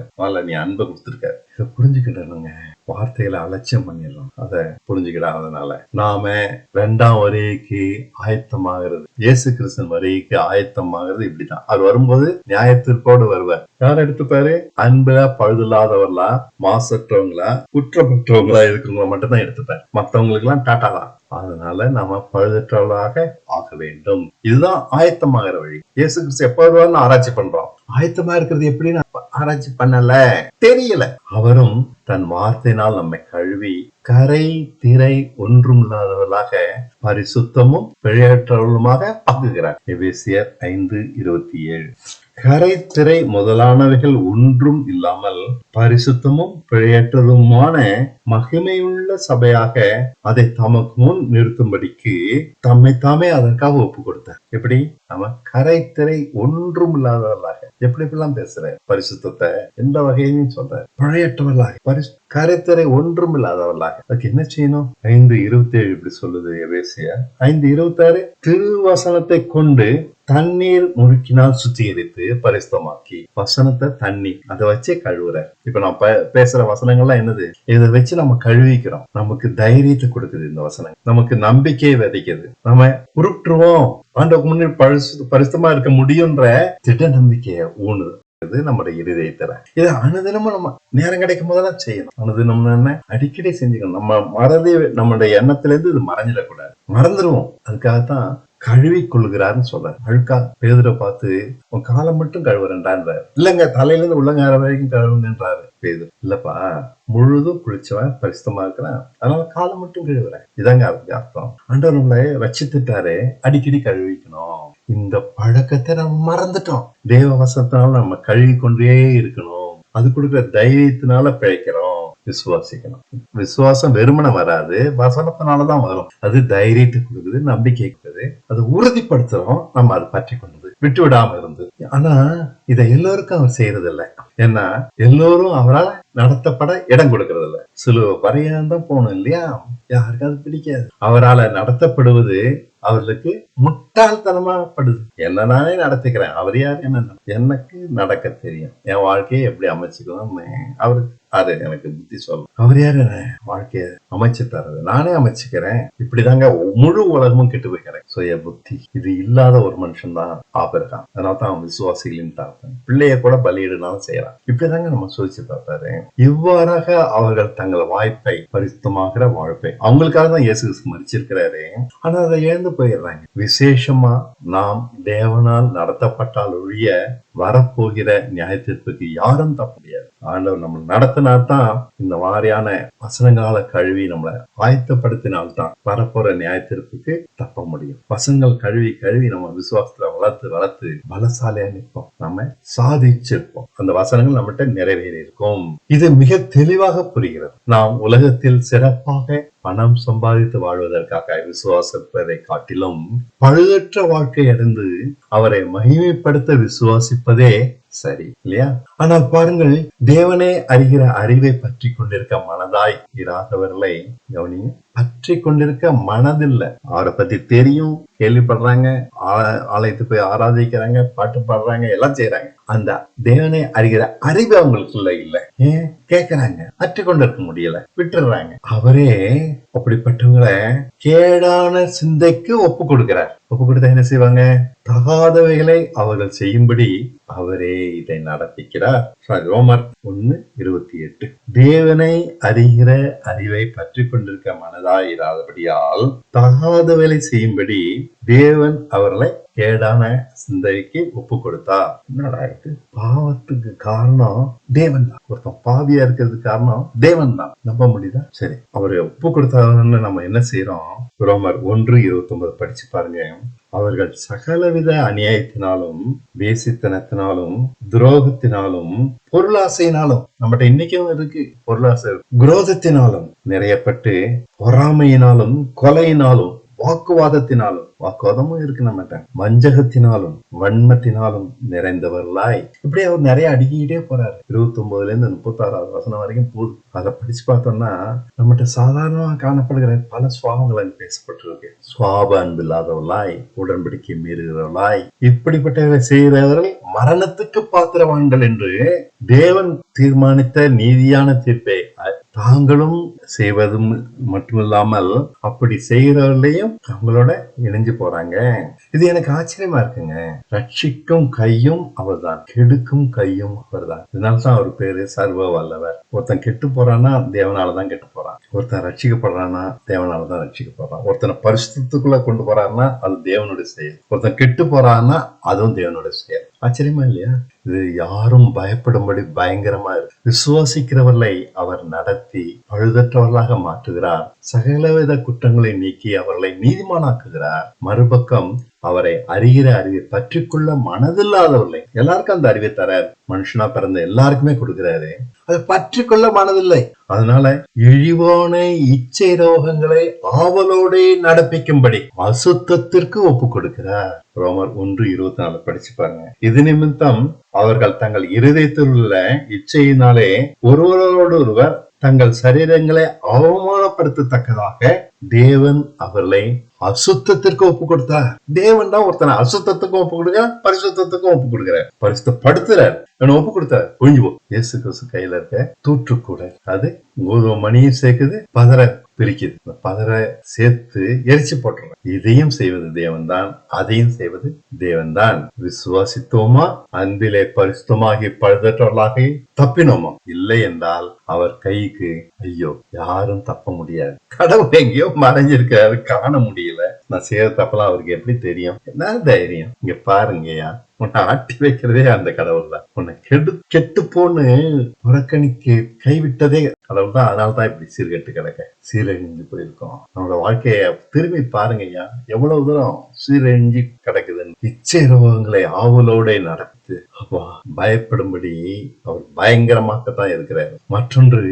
நீ அன்பை கொடுத்துருக்க, இதை புரிஞ்சுக்கிட்டனுங்க. வார்த்தைகளை அலட்சியம் பண்ணிடலாம், அதை புரிஞ்சுக்கிடாதனால. நாம 2ஆம் வருகைக்கு ஆயத்தமாகிறது, இயேசு கிறிஸ்தன் வருகைக்கு ஆயத்தமாகிறது இப்படிதான். அவர் வரும்போது நியாயத்திற்கோடு வருவார். யார் எடுத்துப்பாரு? அன்புல பழுதில்லாதவர்களா, மாசற்றவங்களா, குற்றமற்றவங்களா இருக்கிறவங்கள மட்டும் தான் எடுத்துப்பார். மற்றவங்களுக்கு எல்லாம் டாட்டா தான். அதனால நாம பழுதற்றவர்களாக ஆக வேண்டும். இதுதான் ஆயத்தமாகிற வழி. இயேசு கிறிஸ்து எப்ப வருவார்னு ஆராய்ச்சி பண்றோம். ஆயத்தமா இருக்கிறது எப்படின்னு ஆராய்ச்சி பண்ணல, தெரியல. அவரும் தன் வார்த்தையினால் நம்மை கழுவி கரை திரை ஒன்றும் இல்லாதவர்களாக பரிசுத்தமும் பிழையற்றவர்களுமாக ஆக்குகிறார். எபேசியர் 5:27. கரை திரை முதலானவைகள் ஒன்றும் இல்லாமல் பரிசுத்தமும் பிழையற்றதுமான மகிமையுள்ள சபையாக அதை தமக்கு முன் நிறுத்தும்படிக்கு தம்மை தாமே அதற்காக ஒப்பு கொடுத்தார். எப்படி? நம்ம கரை திரை ஒன்றும் இல்லாதவர்களாக. எப்படி இப்படிலாம் பேசுற? பரிசுத்தத்தை எந்த வகையிலும் சொல்ற. பிழையற்றவர்களாக, கரைத்திரை ஒன்றும் இல்லாதவர்களாக. அதுக்கு என்ன செய்யணும்? 5:27 இப்படி சொல்லுது எபேசியர் 5:26. திருவசனத்தை கொண்டு தண்ணீர் முழுக்கினால் சுத்திகரித்து பரிசுத்தமாக்கி. வசனத்தை தண்ணி அதை வச்சே கழுவுற. இப்ப நான் பேசுற வசனங்கள்லாம் என்னது? இதை வச்சு நம்ம கழுவிக்கிறோம். நமக்கு தைரியத்தை கொடுக்குது இந்த வசனம், நமக்கு நம்பிக்கையை விதைக்குது. நம்ம உருட்டுருவோம், ஆண்டவருக்கு முன்னாடி பரிசுத்தமா இருக்க முடியும்ன்ற திட்ட நம்பிக்கைய ஊணுது நம்முடைய இருதயத்துல. இதை அனுதினமும் நம்ம நேரம் கிடைக்கும் போதெல்லாம் செய்யணும். அனுதினம் என்ன அடிக்கடி செஞ்சுக்கணும். நம்ம மறதி நம்மளுடைய எண்ணத்துல இருந்து இது மறைஞ்சிடக்கூடாது. மறந்துடுவோம். அதுக்காகத்தான் கழுவி கொள்கிறாருன்னு சொல்றாரு. அழுக்கா பேதுரை பார்த்து உன் காலம் மட்டும் கழுவுறேன்டான்றாரு. இல்லங்க தலையில இருந்து உள்ளங்கார வரைக்கும் கழுவுங்கன்றாரு பேதுரு. இல்லப்பா, முழுதும் குளிச்சவன் பரிசுத்தமா இருக்கிறான், அதனால காலம் மட்டும் கழுவுறேன். இதாங்க அதுக்கு அர்த்தம். ஆண்டவர் நம்மளை ரட்சித்துட்டாரு, அடிக்கடி கழுவிக்கணும். இந்த பழக்கத்தை நம்ம மறந்துட்டோம். தேவ வசனத்தினால நம்ம கழுவி கொண்டே இருக்கணும். அது கொடுக்குற தைரியத்தினால பிழைக்கிறோம். விசுவாசிக்கணும். விசுவாசம் வெறுமனை வராது, வசனத்தினாலதான் வரும். அது தைரியத்தை கொடுக்குது, நம்பிக்கை கொடுக்குது, அது உறுதிப்படுத்துறோம். நம்ம அதை பற்றி கொண்டது. விட்டு விடாம இருந்து. ஆனா இதை எல்லோருக்கும் அவர் செய்யறது இல்லை. ஏன்னா எல்லோரும் அவரால் நடத்தப்பட இடம் கொடுக்கறது இல்ல. சிலுவை பரையாந்தான் போகணும் இல்லையா? யாருக்கு அது பிடிக்காது. அவரால் நடத்தப்படுவது அவர்களுக்கு முட்டாள்தனமாப்படுது. என்ன நானே நடத்திக்கிறேன், அவர் யாரு என்ன எனக்கு நடக்க தெரியும், என் வாழ்க்கையை எப்படி அமைச்சுக்கணும் அவருக்கு அது எனக்கு புத்தி சொல்லும். அவர் யாரு என்ன வாழ்க்கைய அமைச்சு தர்றது, நானே அமைச்சுக்கிறேன். இப்படிதாங்க முழு உலகமும் கெட்டு போய்க்கிறேன். சுய புத்தி இது இல்லாத ஒரு மனுஷன் தான் ஆபிரகாம். அதனால தான் அவன் விசுவாசிகளின் தாப்பன். பிள்ளைய கூட பலியிடுனாலும் செய்யறான். இப்படிதாங்க நம்ம சோதிச்சு பார்த்தாரு. இவ்வாறாக அவர்கள் தங்கள் வாய்ப்பை பரிசுத்தமாகிற வாழ்ப்பை அவங்களுக்காக தான் இயேசு கிறிஸ்து மரிச்சிருக்கிறாரு. ஆனா அதை இழந்து போயிடுறாங்க. விசேஷமா நாம் தேவனால் நடத்தப்பட்டால் ஒழிய வரப்போகிற நியாயத்திற்கு யாரும் தப்ப முடியாது. ஆண்டவர் நம்ம நடத்தினால்தான், இந்த மாதிரியான வசனங்கால கழுவி நம்மளை ஆயத்தப்படுத்தினால்தான் வரப்போற நியாயத்திற்கு தப்ப முடியும். வசனங்கள் கழுவி நம்ம விசுவாசத்துல வளர்த்து பலசாலியா நிற்போம். நம்ம சாதிச்சிருப்போம். அந்த வசனங்கள் நம்மகிட்ட நிறைவேறி இருக்கும். இது மிக தெளிவாக புரிகிறது. நாம் உலகத்தில் சிறப்பாக பணம் சம்பாதித்து வாழ்வதற்காக விசுவாசிப்பதை காட்டிலும் பழுதற்ற வாழ்க்கை அடைந்து அவரை மகிமைப்படுத்த விசுவாசிப்பதே சரி இல்லையா? ஆனால் பாருங்கள், தேவனே அறிகிற அறிவை பற்றி கொண்டிருக்க மனதாய் இராதவர்களை கவனிங்க. பற்றி கொண்டிருக்க மனதில்லை. அவரை பத்தி தெரியும், கேள்விப்படுறாங்க, ஆலயத்துக்கு போய் ஆராதிக்கிறாங்க, பாட்டு பாடுறாங்க, எல்லாம் செய்யறாங்க. அந்த தேவனை அறிகிற அறிவு அவங்களுக்குள்ள இல்ல. ஏன் கேக்குறாங்க, அற்றி கொண்டிருக்க முடியல, விட்டுறாங்க. அவரே அப்படிப்பட்டவங்களை கேடான சிந்தைக்கு ஒப்பு கொடுக்கிறார். ஒப்பு கொடுத்தா என்ன செய்வாங்க? தகாதவைகளை அவர்கள் செய்யும்படி அவரே இதை நடப்பிக்கிறார். ரோமர் 1:28. தேவனை அறிகிற அறிவை பற்றி கொண்டிருக்க மனதாய் இராதபடியால் தகாதவைகளை செய்யும்படி தேவன் அவர்களை கேடான சிந்தைக்கு ஒப்பு கொடுத்தா. என்னடா இது? பாவத்துக்கு காரணம் தேவன் தான். ஒருத்தன் பாவியா இருக்கிறதுக்கு காரணம் தேவன் தான். நம்ப முடியுதா? சரி, அவரை ஒப்பு கொடுத்தான்னு நம்ம என்ன செய்யறோம்? ரோமர் 1:29 படிச்சு பாருங்க. அவர்கள் சகலவித அநியாயத்தினாலும் வேசித்தனத்தினாலும் துரோகத்தினாலும் பொருளாசையினாலும், நம்மகிட்ட இன்னைக்கும் இருக்கு பொருளாசை, குரோதத்தினாலும் நிறையப்பட்டு பொறாமையினாலும் கொலையினாலும் வாக்குவாதத்தினாலும், வாக்குவாதமும் இருக்கு நம்மகிட்ட, வஞ்சகத்தினாலும் வன்மத்தினாலும் நிறைந்தவர்களாய். இப்படி அவர் நிறைய அடுக்கிட்டே போறாரு. 29 36 வசனம் வரைக்கும் போகுது. அதை படிச்சு பார்த்தோம்னா நம்மகிட்ட சாதாரணமா காணப்படுகிற பல சுவாபங்கள் அங்கு பேசப்பட்டிருக்கு. சுவாப அன்பு இல்லாதவர்களாய், உடன்படிக்கை மீறுகிறவர்களாய், இப்படிப்பட்டவர்களை செய்கிறவர்கள் மரணத்துக்கு பாத்திரவான்கள் என்று தேவன் தீர்மானித்த நீதியான தீர்ப்பை தாங்களும் செய்வதும் மட்டுமில்லாமல் அப்படி செய்கிறவர்களையும் அவங்களோட இணைஞ்சு போறாங்க. இது எனக்கு ஆச்சரியமா இருக்குங்க. ரட்சிக்கும் கையும் அவர்தான், கெடுக்கும் கையும் அவர்தான். இதனால்தான் அவர் பேரு சர்வ வல்லவர். ஒருத்தன் கெட்டு போறான்னா தேவனாலதான் கெட்டு போறான். ஒருத்தன் ரட்சிக்கப்படுறான்னா தேவனாலதான் ரட்சிக்கப்படுறான். ஒருத்தனை பரிசுத்தத்துக்குள்ள கொண்டு போறான்னா அது தேவனுடைய செயல். ஒருத்தன் கெட்டு போறான்னா அதுவும் தேவனுடைய செயல். ஆச்சரியமா இல்லையா? இது யாரும் பயப்படும்படி பயங்கரமா இருக்கு. விசுவாசிக்கிறவர்களை அவர் நடத்தி பழுதற்றவர்களாக மாற்றுகிறார். சகலவித குற்றங்களை நீக்கி அவர்களை நீதிமானாக்குகிறார். மறுபக்கம் அவரை அறிகிற அறிவை பற்றிக்கொள்ள மனதில்லாதவர்களை, எல்லாருக்கும் அந்த அறிவை தர மனுஷனா பிறந்த எல்லாருக்குமே கொடுக்கிறாரு. அதை பற்றிக்கொள்ள மனதில்லை. அதனால இழிவான இச்சை ரோகங்களை ஆவலோட நடப்பிக்கும்படி அசுத்தத்திற்கு ஒப்பு கொடுக்கிறார். ரோமர் 1:24 படிச்சு பாருங்க. இது நிமித்தம் அவர்கள் தங்கள் இருதயத்தில் உள்ள இச்சையினாலே ஒருவரோடு ஒருவர் தங்கள் சரீரங்களை அவமானப்படுத்தத்தக்கதாக தேவன் அவர்களை அசுத்தத்திற்கு ஒப்பு கொடுத்தார். தேவன் தான் ஒருத்தனை அசுத்தத்துக்கும் ஒப்பு கொடுக்கிறார், பரிசுத்தத்துக்கும் ஒப்பு கொடுக்கிறார். பரிசுத்தப்படுத்துறார், ஒப்பு கொடுத்தார். ஒழிஞ்சு போ. இயேசு கிறிஸ்து கையில இருக்க தூற்றுக்கூட அது கோதுமை மணியும் சேர்க்குது, பதற பிரிக்குது. பதற சேர்த்து எரிச்சு போட்டுறோம். இதையும் செய்வது தேவன் தான், அதையும் செய்வது தேவன் தான். விசுவாசித்தோமா, அன்பிலே பரிசுத்தமாகி பழுதற்றவர்களாக தப்பினோமா? இல்லை என்றால் அவர் கைக்கு ஐயோ யாரும் தப்ப முடியாது. கடவுள் எங்கேயோ மறைஞ்சிருக்காரு, காண முடியல. நான் செய்யற தப்பெல்லாம் அவருக்கு எப்படி தெரியும்? என்ன தைரியம்? இங்க பாருங்கய்யா, உன்னை ஆட்டி வைக்கிறதே அந்த கடவுள் தான். உன்னை கெட்டு போன்னு புறக்கணிக்கு கைவிட்டதே கடவுள் தான். அதனால்தான் இப்படி சீர்கெட்டு கிடக்க, சீரழிஞ்சு போயிருக்கோம். நம்மளோட வாழ்க்கைய திரும்பி பாருங்க ஐயா, எவ்வளவு தூரம் சீரழிஞ்சு கிடக்குதுன்னு. இச்சை ரோகங்களை ஆவலோட பார்த்து பயப்படும்படி அவர் பயங்கரமாகத்தான் இருக்கிறார். மற்றொன்று,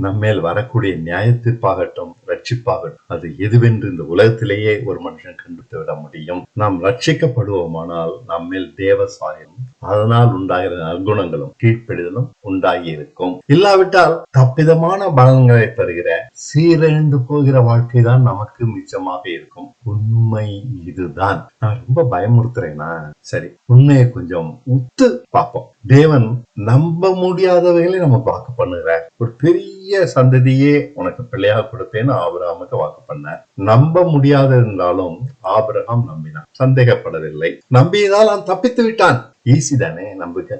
நம்மேல் வரக்கூடிய நியாயத்தீர்ப்பாகட்டும் ரட்சிப்பாகட்டும் அது எதுவென்று இந்த உலகத்திலேயே ஒரு மனுஷன் கண்டுபிடித்து விட முடியும். நாம் ரட்சிக்கப்படுவோமானால் நம்மேல் தேவ சாயம், அதனால் உண்டாகிற நற்குணங்களும் கீழ்ப்படிதலும் உண்டாகி இருக்கும். இல்லாவிட்டால் தப்பிதமான பலன்களை தருகிற சீரழிந்து போகிற வாழ்க்கை தான் நமக்கு மிச்சமாக இருக்கும். உண்மை இதுதான். நான் ரொம்ப பயமுறுத்துறேன்னா சரி, உண்மையை கொஞ்சம் உத்து பார்ப்போம். தேவன் நம்ப முடியாதவைகளை நமக்கு வாக்கு பண்ணுகிறார். ஒரு பெரிய சந்ததியே உனக்கு பிள்ளையாக கொடுப்பேன்னு ஆபிரகாமுக்கு வாக்கு பண்ணார். நம்ப முடியாது என்றாலும் ஆபிரகாம் நம்பினான், சந்தேகப்படவில்லை. நம்பியதால் அவன் தப்பித்து விட்டான். ஈஸி தானே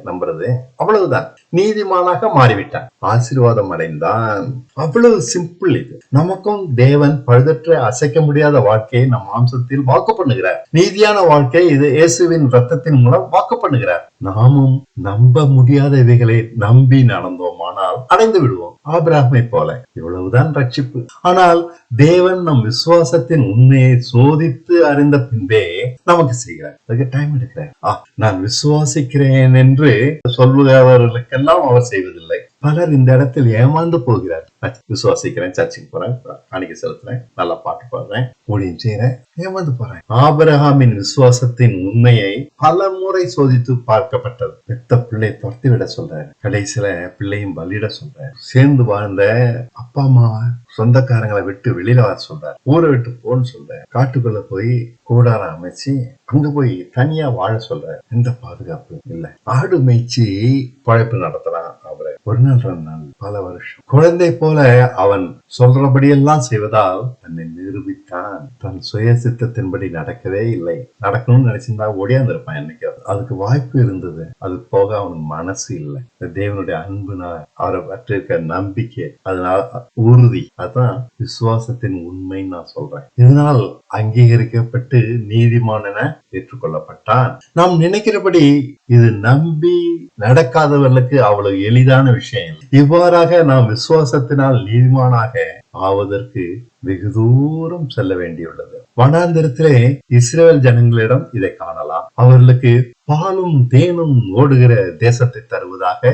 நம்புறது, அவ்வளவுதான். நீதிமானாக மாறிவிட்டான், ஆசீர்வாதம் அடைந்தான். அவ்வளவு சிம்பிள் இது. நமக்கும் தேவன் பழுதற்ற அசைக்க முடியாத வாழ்க்கையை நம் மாம்சத்தில் வாக்கு பண்ணுகிறார். நீதியான வாழ்க்கை இது இயேசுவின் ரத்தத்தின் மூலம் வாக்கு பண்ணுகிறார். நாமும் நம்ப முடியாதவைகளை நம்பி நடந்தோமானால் அடைந்து விடுவோம், ஆபிரகாமை போல. இவ்வளவுதான் ரட்சிப்பு. ஆனால் தேவன் நம் விசுவாசத்தின் உண்மையை சோதித்து அறிந்த பின்பே நமக்கு செய்கிறார். அதுக்கு டைம் எடுக்கிறார். நான் விசுவாசிக்கிறேன் என்று சொல்லுகிறவர்களுக்கெல்லாம் அவர் செய்வதில்லை. பலர் இந்த இடத்தில் ஏமாந்து போகிறார். விசுவாசிக்கிறேன், சர்ச்சுக்கு போறேன், காணிக்கை செலுத்துறேன், நல்லா பாட்டு பாடுறேன், ஊழியம் செய்யறேன், ஏமாந்து போறேன். ஆபிரகாமின் விசுவாசத்தின் உண்மையை பல முறை சோதித்து பார்க்கப்பட்டது. பெத்த பிள்ளை துரத்தி விட சொல்றாரு, கடைசியில பிள்ளையும் பலியிட சொல்றாரு, சேர்ந்து வாழ்ந்த அப்பா அம்மா சொந்தக்காரங்களை விட்டு வெளியில வர சொல்றாரு, ஊரை விட்டு போன்னு சொல்றாரு, காட்டுக்குள்ள போய் கூடாரம் அமைச்சு அங்க போய் தனியா வாழ சொல்ற. எந்த பாதுகாப்பு இல்ல. ஆடு மேய்ச்சி பழைப்பு நடத்தலாம். அவரை ஒரு நாள் 2 நாள் பல வருஷம் குழந்தை போல அவன் சொல்றபடியெல்லாம் செய்வதால் தன்னை நிரூபித்தான். தன் சுய சித்தத்தின்படி நடக்கவே இல்லை. நடக்கணும்னு நினைச்சிருந்தா ஓடியாந்து இருப்பான் என்னைக்காவது. அதுக்கு வாய்ப்பு இருந்தது, அது போக அவனுக்கு மனசு இல்லை. தேவனுடைய அன்புனால அவரை பற்றி இருக்க நம்பிக்கை, அதனால உறுதி, அதான் விசுவாசத்தின் உண்மைன்னு நான் சொல்றேன். இதனால் அங்கீகரிக்கப்பட்டு நீதிமான ஏற்றுக்கொள்ளப்பட்டான். நாம் நினைக்கிறபடி இது நம்பி நடக்காதவர்களுக்கு அவ்வளவு எளிதான விஷயம். இவ்வாறாக நாம் விசுவாசத்தினால் நீதிமானாக ஆவதற்கு வெகு தூரம் செல்ல வேண்டியுள்ளது. வனாந்திரத்திலே இஸ்ரேல் ஜனங்களிடம் இதை காணலாம். அவர்களுக்கு பாலும் தேனும் ஓடுகிற தேசத்தை தருவதாக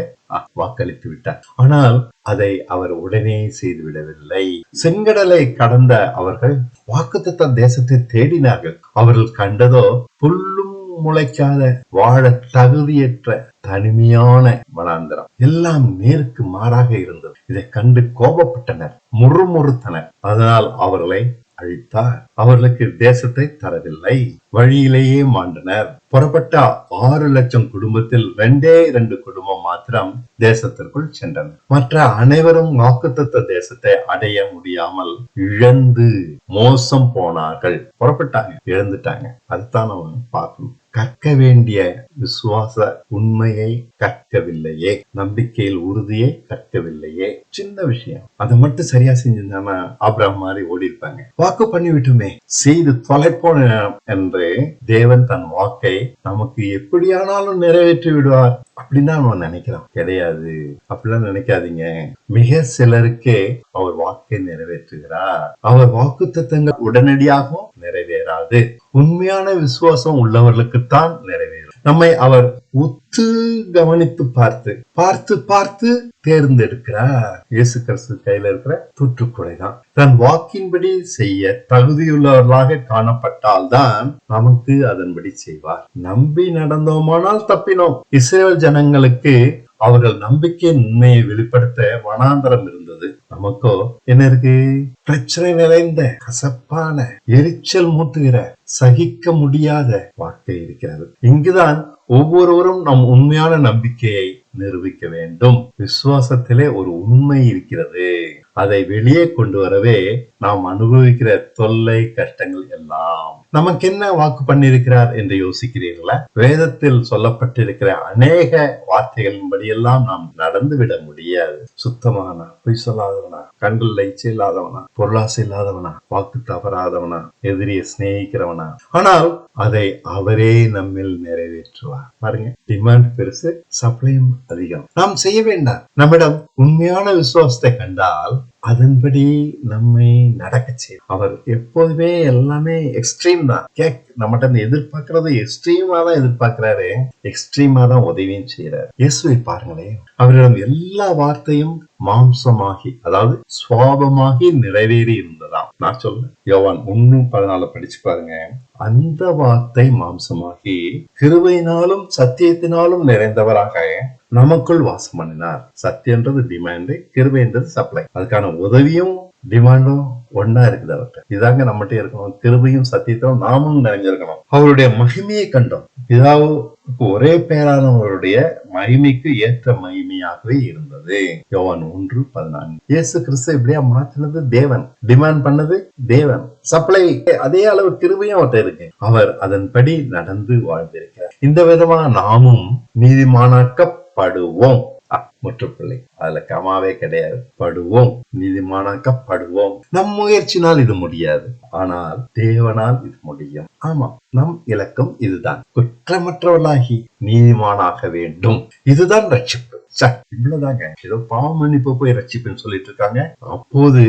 வாக்களித்து விட்டார். ஆனால் அதை அவர் உடனே செய்துவிடவில்லை. செங்கடலை கடந்த அவர்கள் வாக்குத்தத்த தேசத்தை தேடினார்கள். அவர்கள் கண்டதோ புல்லும் முளைக்காத, வாழ தகுதியற்ற தனிமையான வனாந்திரம். எல்லாம் நேருக்கு மாறாக இருந்தது. இதை கண்டு கோபப்பட்டனர், முறுமுறுத்தனர். அதனால் அவர்களை அழித்தார். அவர்களுக்கு தேசத்தை தரவில்லை. வழியிலேயே மாண்டனர். புறப்பட்ட 6 லட்சம் குடும்பத்தில் 2 குடும்பம் மாத்திரம் தேசத்திற்குள் சென்றனர். மற்ற அனைவரும் வாக்குத்தத்த தேசத்தை அடைய முடியாமல் இழந்து மோசம் போனார்கள். புறப்பட்டாங்க, இழந்துட்டாங்க. அதுதான் நம்ம பார்க்கணும். கற்க வேண்டிய விசுவாச உண்மையை கற்கவில்லையே, நம்பிக்கையில் உறுதியை கற்கவில்லையே. சின்ன விஷயம், அதை மட்டும் சரியா செஞ்சிருந்தாங்கன்னா ஆபிரகாம் மாதிரி ஓடி இருப்பாங்க. வாக்கு பண்ணி விட்டுமே, செய்து தொலைப்போன என்று தேவன் தன் வாக்கை நமக்கு எப்படியானாலும் நிறைவேற்றி விடுவார் அப்படின்னு தான் நம்ம நினைக்கிறோம். கிடையாது, அப்படிலாம் நினைக்காதீங்க. மிக சிலருக்கே அவர் வாக்கை நிறைவேற்றுகிறார். அவர் வாக்குத்தத்தங்கள் உடனடியாகவும் நிறைவேறாது. உண்மையான விசுவாசம் உள்ளவர்களுக்குத்தான் நிறைவேறும். நம்மை அவர் உத்து கவனித்து பார்த்து பார்த்து பார்த்து தேர்ந்தெடுக்கிறார். இயேசு கிறிஸ்து கையில இருக்கிற தூற்றுக்குடைதான். தன் வாக்கின்படி செய்ய தகுதியுள்ளவர்களாக காணப்பட்டால்தான் நமக்கு அதன்படி செய்வார். நம்பி நடந்தோமானால் தப்பினோம். இஸ்ரேல் ஜனங்களுக்கு அவர்கள் நம்பிக்கையின் உண்மையை வெளிப்படுத்த வனாந்தரம் இருந்தது. நமக்கோ என்ன இருக்கு? பிரச்சனை நிறைந்த, கசப்பான, எரிச்சல் மூட்டுகிற, சகிக்க முடியாத வாழ்க்கை இருக்கிறது. இங்குதான் ஒவ்வொருவரும் நம் உண்மையான நம்பிக்கையை நிரூபிக்க வேண்டும். விசுவாசத்திலே ஒரு உண்மை இருக்கிறது. அதை வெளியே கொண்டு வரவே நாம் அனுபவிக்கிற தொல்லை, கஷ்டங்கள் எல்லாம். நமக்கு என்ன வாக்கு பண்ணிருக்கிறார் என்று யோசிக்கிறீர்களா? வேதத்தில் சொல்லப்பட்டிருக்கிற அநேக வார்த்தைகளின்படி எல்லாம் நாம் நடந்து விட முடியாது. சுத்தமானா, பொய் சொல்லாதவனா, கண்கள் இச்சை இல்லாதவனா, பொருளாசை இல்லாதவனா, வாக்கு தவறாதவனா, எதிரியை சிநேகிக்கிறவனா. ஆனால் அதை அவரே நம்மில் நிறைவேற்றுவார். பாருங்க, டிமாண்ட் பெருசு, சப்ளையும் அதிகம். நாம் செய்ய வேண்டாம். நம்மிடம் உண்மையான விசுவாசத்தை கண்டால் அதன்படி நம்மை நடக்க செய்யும். அவர் எப்போதுமே எல்லாமே எக்ஸ்ட்ரீம் தான். நம்மகிட்ட எதிர்பார்க்கறது எக்ஸ்ட்ரீமா தான் எதிர்பார்க்கிறாரு, எக்ஸ்ட்ரீமா தான் உதவியும் செய்யறாரு. இயேசுவை பாருங்களேன், அவரிடம் எல்லா வார்த்தையும் மாம்சமாகி, அதாவது சுவாபமாகி நிறைவேறி இருந்ததாம். நான் சொல்றேன், யோவான் 1:14 படிச்சு பாருங்க. அந்த வார்த்தை மாம்சமாகி கிருபையினாலும் சத்தியத்தினாலும் நிறைந்தவராக நமக்குள் வாசம் பண்ணினார். சத்தியன்றது டிமாண்ட், கிருபைன்றது சப்ளை. அதுக்கான உதவியும் டிமாண்டும் ஒன்னா இருக்குது அவர்கிட்ட. இதாங்க நம்மகிட்ட இருக்கணும். கிருபையும் சத்தியத்திலும் நாமும் நிறைஞ்சிருக்கணும். அவருடைய மகிமையை கண்டோம். பிதாவு ஒரே பேரானவருடைய மகிமைக்கு ஏற்ற மகிமையாகவே இருந்தது. யோவான் 1:14. இயேசு கிறிஸ்து இப்படியா மாற்றினது தேவன், டிமாண்ட் பண்ணது தேவன், சப்ளை அதே அளவு கிருபையும் அவர்கிட்ட இருக்கு. அவர் அதன்படி நடந்து வாழ்ந்திருக்கிறார். இந்த விதமா நாமும் நீதிமானாக்கப்படுவோம். முற்றுப்பிள்ளை, அதுல கமாவே கிடையாது. படுவோம், நீதிமானாக்கப்படுவோம். நம் முயற்சினால் இது முடியாது, ஆனால் தேவனால் இது முடியும். ஆமா, நம் இலக்கம் இதுதான். குற்றமற்றவர்களாகி நீதிமானாக வேண்டும். இதுதான் ரட்சிப்பு. இவ்வளவுதாங்க. ஏதோ பாவ மன்னிப்பு போய் ரட்சிப்புன்னு சொல்லிட்டு இருக்காங்க. அப்போது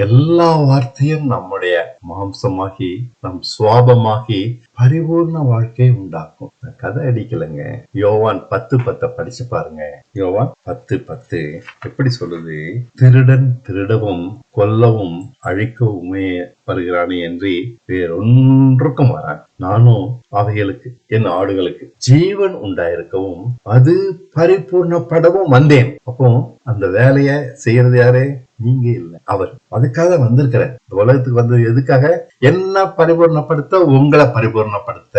எல்லா வார்த்தையும் நம்முடைய மாம்சமாகி நம் சுவாபமாகி பரிபூர்ண வாழ்க்கை உண்டாக்கும். கதை அடிக்கலைங்க. யோவான் 10:10 படிச்சு பாருங்க. யோவான் 10:10 எப்படி சொல்லுது? திருடன் திருடவும் கொல்லவும் அழிக்கவுமே வருகிறானே என்று வேறொன்றுக்கும் வரான். நானும் அவைகளுக்கு, என் ஆடுகளுக்கு ஜீவன் உண்டாயிருக்கவும் அது பரிபூர்ணப்படவும் வந்தேன். அப்போ அந்த வேலைய செய்யறது யாரு? நீங்க இல்ல, அவர். அதுக்காக வந்திருக்கிற உலகத்துக்கு வந்தது எதுக்காக? என்ன பரிபூர்ணப்படுத்த? உங்களை பரிபூர்ணப்படுத்த.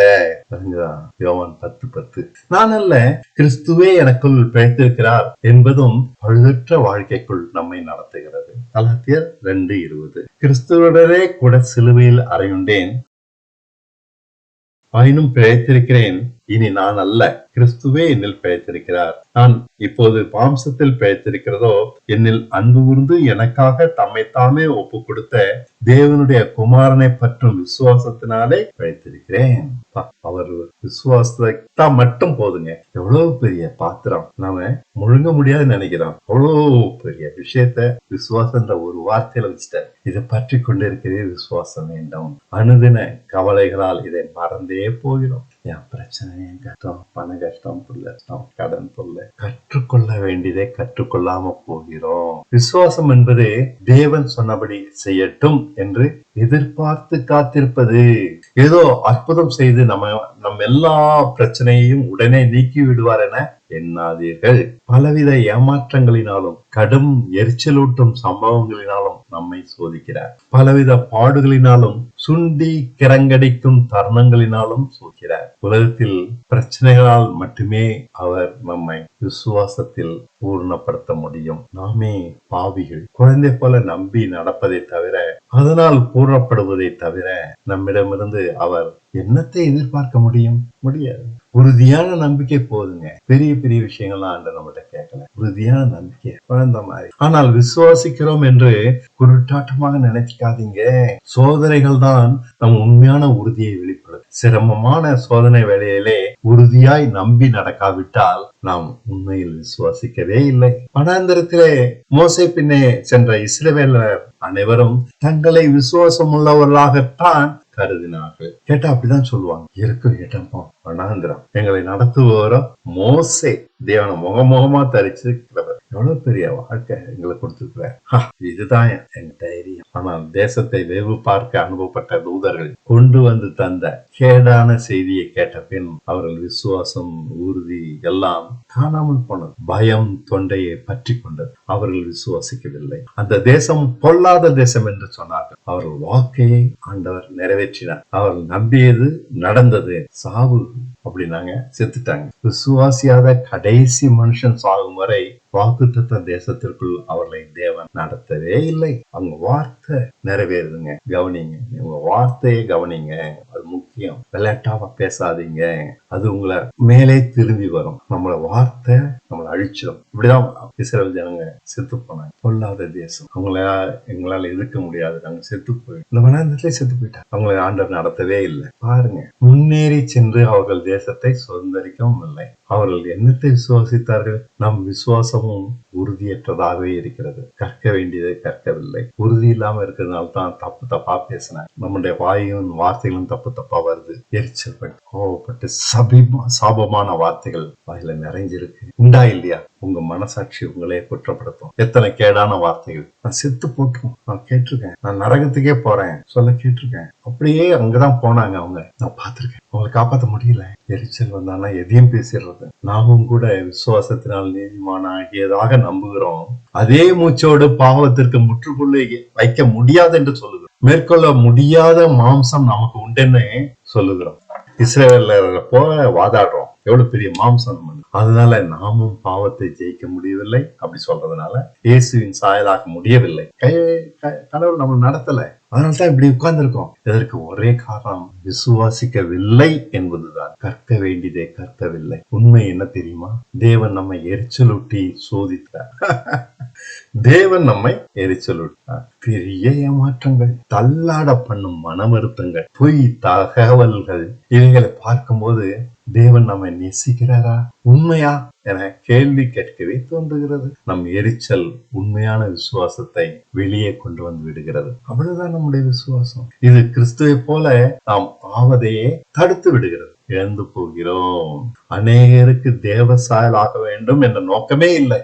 யோவான் 10:10. நான் அல்ல, கிறிஸ்துவே எனக்குள் பிழைத்திருக்கிறார் என்பதும் பழுதற்ற வாழ்க்கைக்குள் நம்மை நடத்துகிறது. கலாத்தியர் 2:20. கிறிஸ்துவுடனே கூட சிலுவையில் அறையுண்டேன், ஆயினும் பிழைத்திருக்கிறேன். இனி நான் அல்ல, கிறிஸ்துவே என்னில் பிழைத்திருக்கிறார். நான் இப்போது மாம்சத்தில் பிழைத்திருக்கிறதோ, என்னில் அன்பு கூர்ந்து எனக்காக தம்மை தாமே ஒப்பு கொடுத்த தேவனுடைய குமாரனை பற்றும் விசுவாசத்தினாலே பிழைத்திருக்கிறேன். அவர் விசுவாசத்தா மட்டும் போதுங்க. எவ்வளவு பெரிய பாத்திரம் நாம முழுங்க முடியாதுன்னு நினைக்கிறோம். அவ்வளவு பெரிய விஷயத்த விசுவாசன்ற ஒரு வார்த்தையில வச்சுட்டார். இதை பற்றி கொண்டிருக்கிறதே விசுவாசம் வேண்டும். அனுதின கவலைகளால் இதை மறந்தே போகிறோம். என் பிரச்சனை, என் கஷ்டம், பண கஷ்டம், புள்ள கஷ்டம், கடன் தொல்லை, கற்றுக்கொள்ள வேண்டியதை கற்றுக்கொள்ளாம போகிறோம். விசுவாசம் என்பது தேவன் சொன்னபடி செய்யட்டும் என்று எதிர்பார்த்து காத்திருப்பது. ஏதோ அற்புதம் செய்து நம்ம எல்லா பிரச்சனையையும் உடனே நீக்கி விடுவார் என எண்ணாதீர்கள். பலவித ஏமாற்றங்களினாலும் கடும் எரிச்சலூட்டும் சம்பவங்களினாலும் நம்மை சோதிக்கிறார். பலவித பாடுகளினாலும் சுண்டி கிறங்கடிக்கும் தருணங்களினாலும் சோதிக்கிறார். உலகத்தில் பிரச்சனைகளால் மட்டுமே அவர் நம்மை விசுவாசத்தில் பூர்ணப்படுத்த முடியும். நாமே பாவிகள், குழந்தை போல நம்பி நடப்பதை தவிர, அதனால் பூர்ணப்படுவதை தவிர நம்மிடமிருந்து அவர் என்னத்தை எதிர்பார்க்க முடியும்? முடியாது. உறுதியான நம்பிக்கை போதுங்க. பெரிய பெரிய விஷயங்கள்லாம் ஆண்டு நம்மகிட்ட கேட்கல. உறுதியான நம்பிக்கை குழந்தை மாதிரி. ஆனால் விசுவாசிக்கிறோம் என்று குருட்டாட்டமாக நினைக்காதீங்க. சோதனைகள் தான் நம் உண்மையான உறுதியை வெளிப்படுது. சிரமமான சோதனை வேளையிலே உறுதியாய் நம்பி நடக்காவிட்டால் நாம் உண்மையில் விசுவாசிக்கவே இல்லை. வனாந்தரத்திலே மோசே பின்னே சென்ற இஸ்ரவேலர் அனைவரும் தங்களை விசுவாசம் உள்ளவர்களாகத்தான் கருதினார்கள். கேட்டா அப்படிதான் சொல்லுவாங்க. இருக்கும் இடமோ வனாந்திரம், எங்களை நடத்துவோரோ மோசே, தேவனை முகமுகமா தரிச்சிருக்கிறவர். எவ்வளவு பெரிய வாழ்க்கை எங்களை கொடுத்திருக்கிறார். இதுதான் என் தைரியம். ஆனால் தேசத்தை வெகு பார்க்க அனுபவப்பட்ட தூதர்கள் கொண்டு வந்து தந்த கேடான செய்தியை கேட்ட பின் அவர்கள் விசுவாசம், உறுதி எல்லாம் காணாமல் போனது. பயம் தொண்டையை பற்றி கொண்டது. அவர்கள் விசுவாசிக்கவில்லை. அந்த தேசம் பொல்லாத தேசம் என்று சொன்னார்கள். அவர்கள் வாக்கையை ஆண்டவர் நிறைவேற்றினார். அவர்கள் நம்பியது நடந்தது. சாவு அப்படின்னாங்க, செத்துட்டாங்க. விசுவாசியாத கடைசி மனுஷன் சாகும் வரை வாக்குத்தத்த தேசத்திற்குள் அவர்களை தேவன் நடத்தவே இல்லை. அவங்க வார்த்தை நிறைவேறுதுங்க. கவனிங்க, உங்க வார்த்தையை கவனிங்க. அது முக்கியம். விளையாட்டாவ பேசாதீங்க. அது உங்களை மேலே திரும்பி வரும். நம்மள வார்த்தை நம்மளை அழிச்சிடும். இப்படிதான் இஸ்ரவேல் ஜனங்க செத்து போனாங்க. பொல்லாத தேசம், எங்களால எதிர்க்க முடியாது, நாங்க செத்து போய் இந்த வனாந்தரத்திலே செத்து போயிட்டாங்க. அவங்களை ஆண்டவர் நடத்தவே இல்லை. பாருங்க, முன்னேறி சென்று அவர்கள் தேசத்தை சுதந்திரிக்கவும் இல்லை. அவர்கள் என்னத்தை விசுவாசித்தார்கள்? நம் விசுவாசமும் உறுதியற்றதாகவே இருக்கிறது. கற்க வேண்டியதை கற்கவில்லை. உறுதி இல்லாம இருக்கிறதுனால தான் தப்பு தப்பா பேசினாங்க. நம்முடைய வாயும் வார்த்தைகளும் தப்பு தப்பா வருது. எரிச்சல் பட்டு, கோவப்பட்டு, சாபமான வார்த்தைகள் வாயில நிறைஞ்சிருக்கு. உண்டா இல்லையா? உங்க மனசாட்சி உங்களே குற்றப்படுத்தும். எத்தனை கேடான வார்த்தைகள். நான் செத்து போட்டோம், நான் கேட்டிருக்கேன். நான் நரகத்துக்கே போறேன் சொல்ல கேட்டிருக்கேன். அப்படியே அங்கதான் போனாங்க அவங்க. நான் பார்த்திருக்கேன். அவங்களை காப்பாற்ற முடியல. எரிச்சல் வந்தானா எதையும் பேசிடுறது. நாமும் கூட விசுவாசத்தினால் நீதிமானாகியதாக நம்புகிறோம். அதே மூச்சோடு பாவத்திற்கு முற்றுப்புள்ளி வைக்க முடியாது என்று சொல்லுகிறோம். மேற்கொள்ள முடியாத மாம்சம் நமக்கு உண்டுன்னு சொல்லுகிறோம். இஸ்ரவேலரை போல வாதாடுறோம். எவ்வளவு பெரிய மாம்சம். அதனால நாமும் பாவத்தை ஜெயிக்க முடியவில்லை. அப்படி சொல்றதுனால இயேசுவின் சாயலாக முடியவில்லை. கடவுள் நம்ம நடத்தல. அதனால்தான் இப்படி உட்கார்ந்து இருக்கோம். இதற்கு ஒரே காரணம் விசுவாசிக்கவில்லை என்பதுதான். கற்க வேண்டியதை கற்கவில்லை. உண்மை என்ன தெரியுமா? தேவன் நம்மை எரிச்சலூட்டி சோதித்தார். தேவன் நம்மை எரிச்சலூட்டார். பெரிய ஏமாற்றங்கள், தள்ளாட பண்ணும் மன வருத்தங்கள், பொய் தகவல்கள், இவைகளை பார்க்கும்போது தேவன் நம்மை நேசிக்கிறாரா, உண்மையா என கேள்வி கேட்கவே தோன்றுகிறது. நம் எரிச்சல் உண்மையான விசுவாசத்தை வெளியே கொண்டு வந்து விடுகிறது. அவ்வளவுதான் நம்முடைய விசுவாசம். இது கிறிஸ்துவை போல நாம் ஆவதையே தடுத்து விடுகிறது. இழந்து போகிறோம். அநேகருக்கு தேவ சாயலாக வேண்டும் என்ற நோக்கமே இல்லை.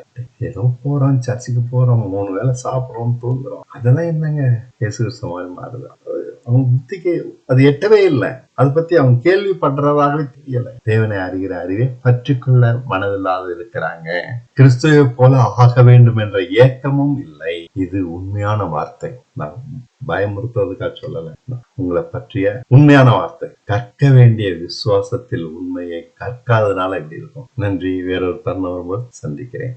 ஏதோ போறோம், சர்ச்சுக்கு போறோம், 3 வேளை சாப்பிடுறோம், தூங்குறோம். அதெல்லாம் என்னங்க இயேசு கிறிஸ்து மாறுதான். அவங்க புத்திக்கு அது எட்டவே இல்லை. அதை பத்தி அவங்க கேள்விப்படுறதாகவே தெரியல. தேவனை அறிகிற அறிவை பற்றிக்கொள்ள மனதில்லாத இருக்கிறாங்க. கிறிஸ்துவை போல ஆக வேண்டும் என்ற ஏக்கமும் இல்லை. இது உண்மையான வார்த்தை. நான் பயமுறுத்துவதற்காக சொல்லல. உங்களை பற்றிய உண்மையான வார்த்தை. கற்க வேண்டிய விசுவாசத்தில் உண்மையை கற்காதனால இப்படி இருக்கும். நன்றி. வேறொரு தருணம் வரும்போது சந்திக்கிறேன்.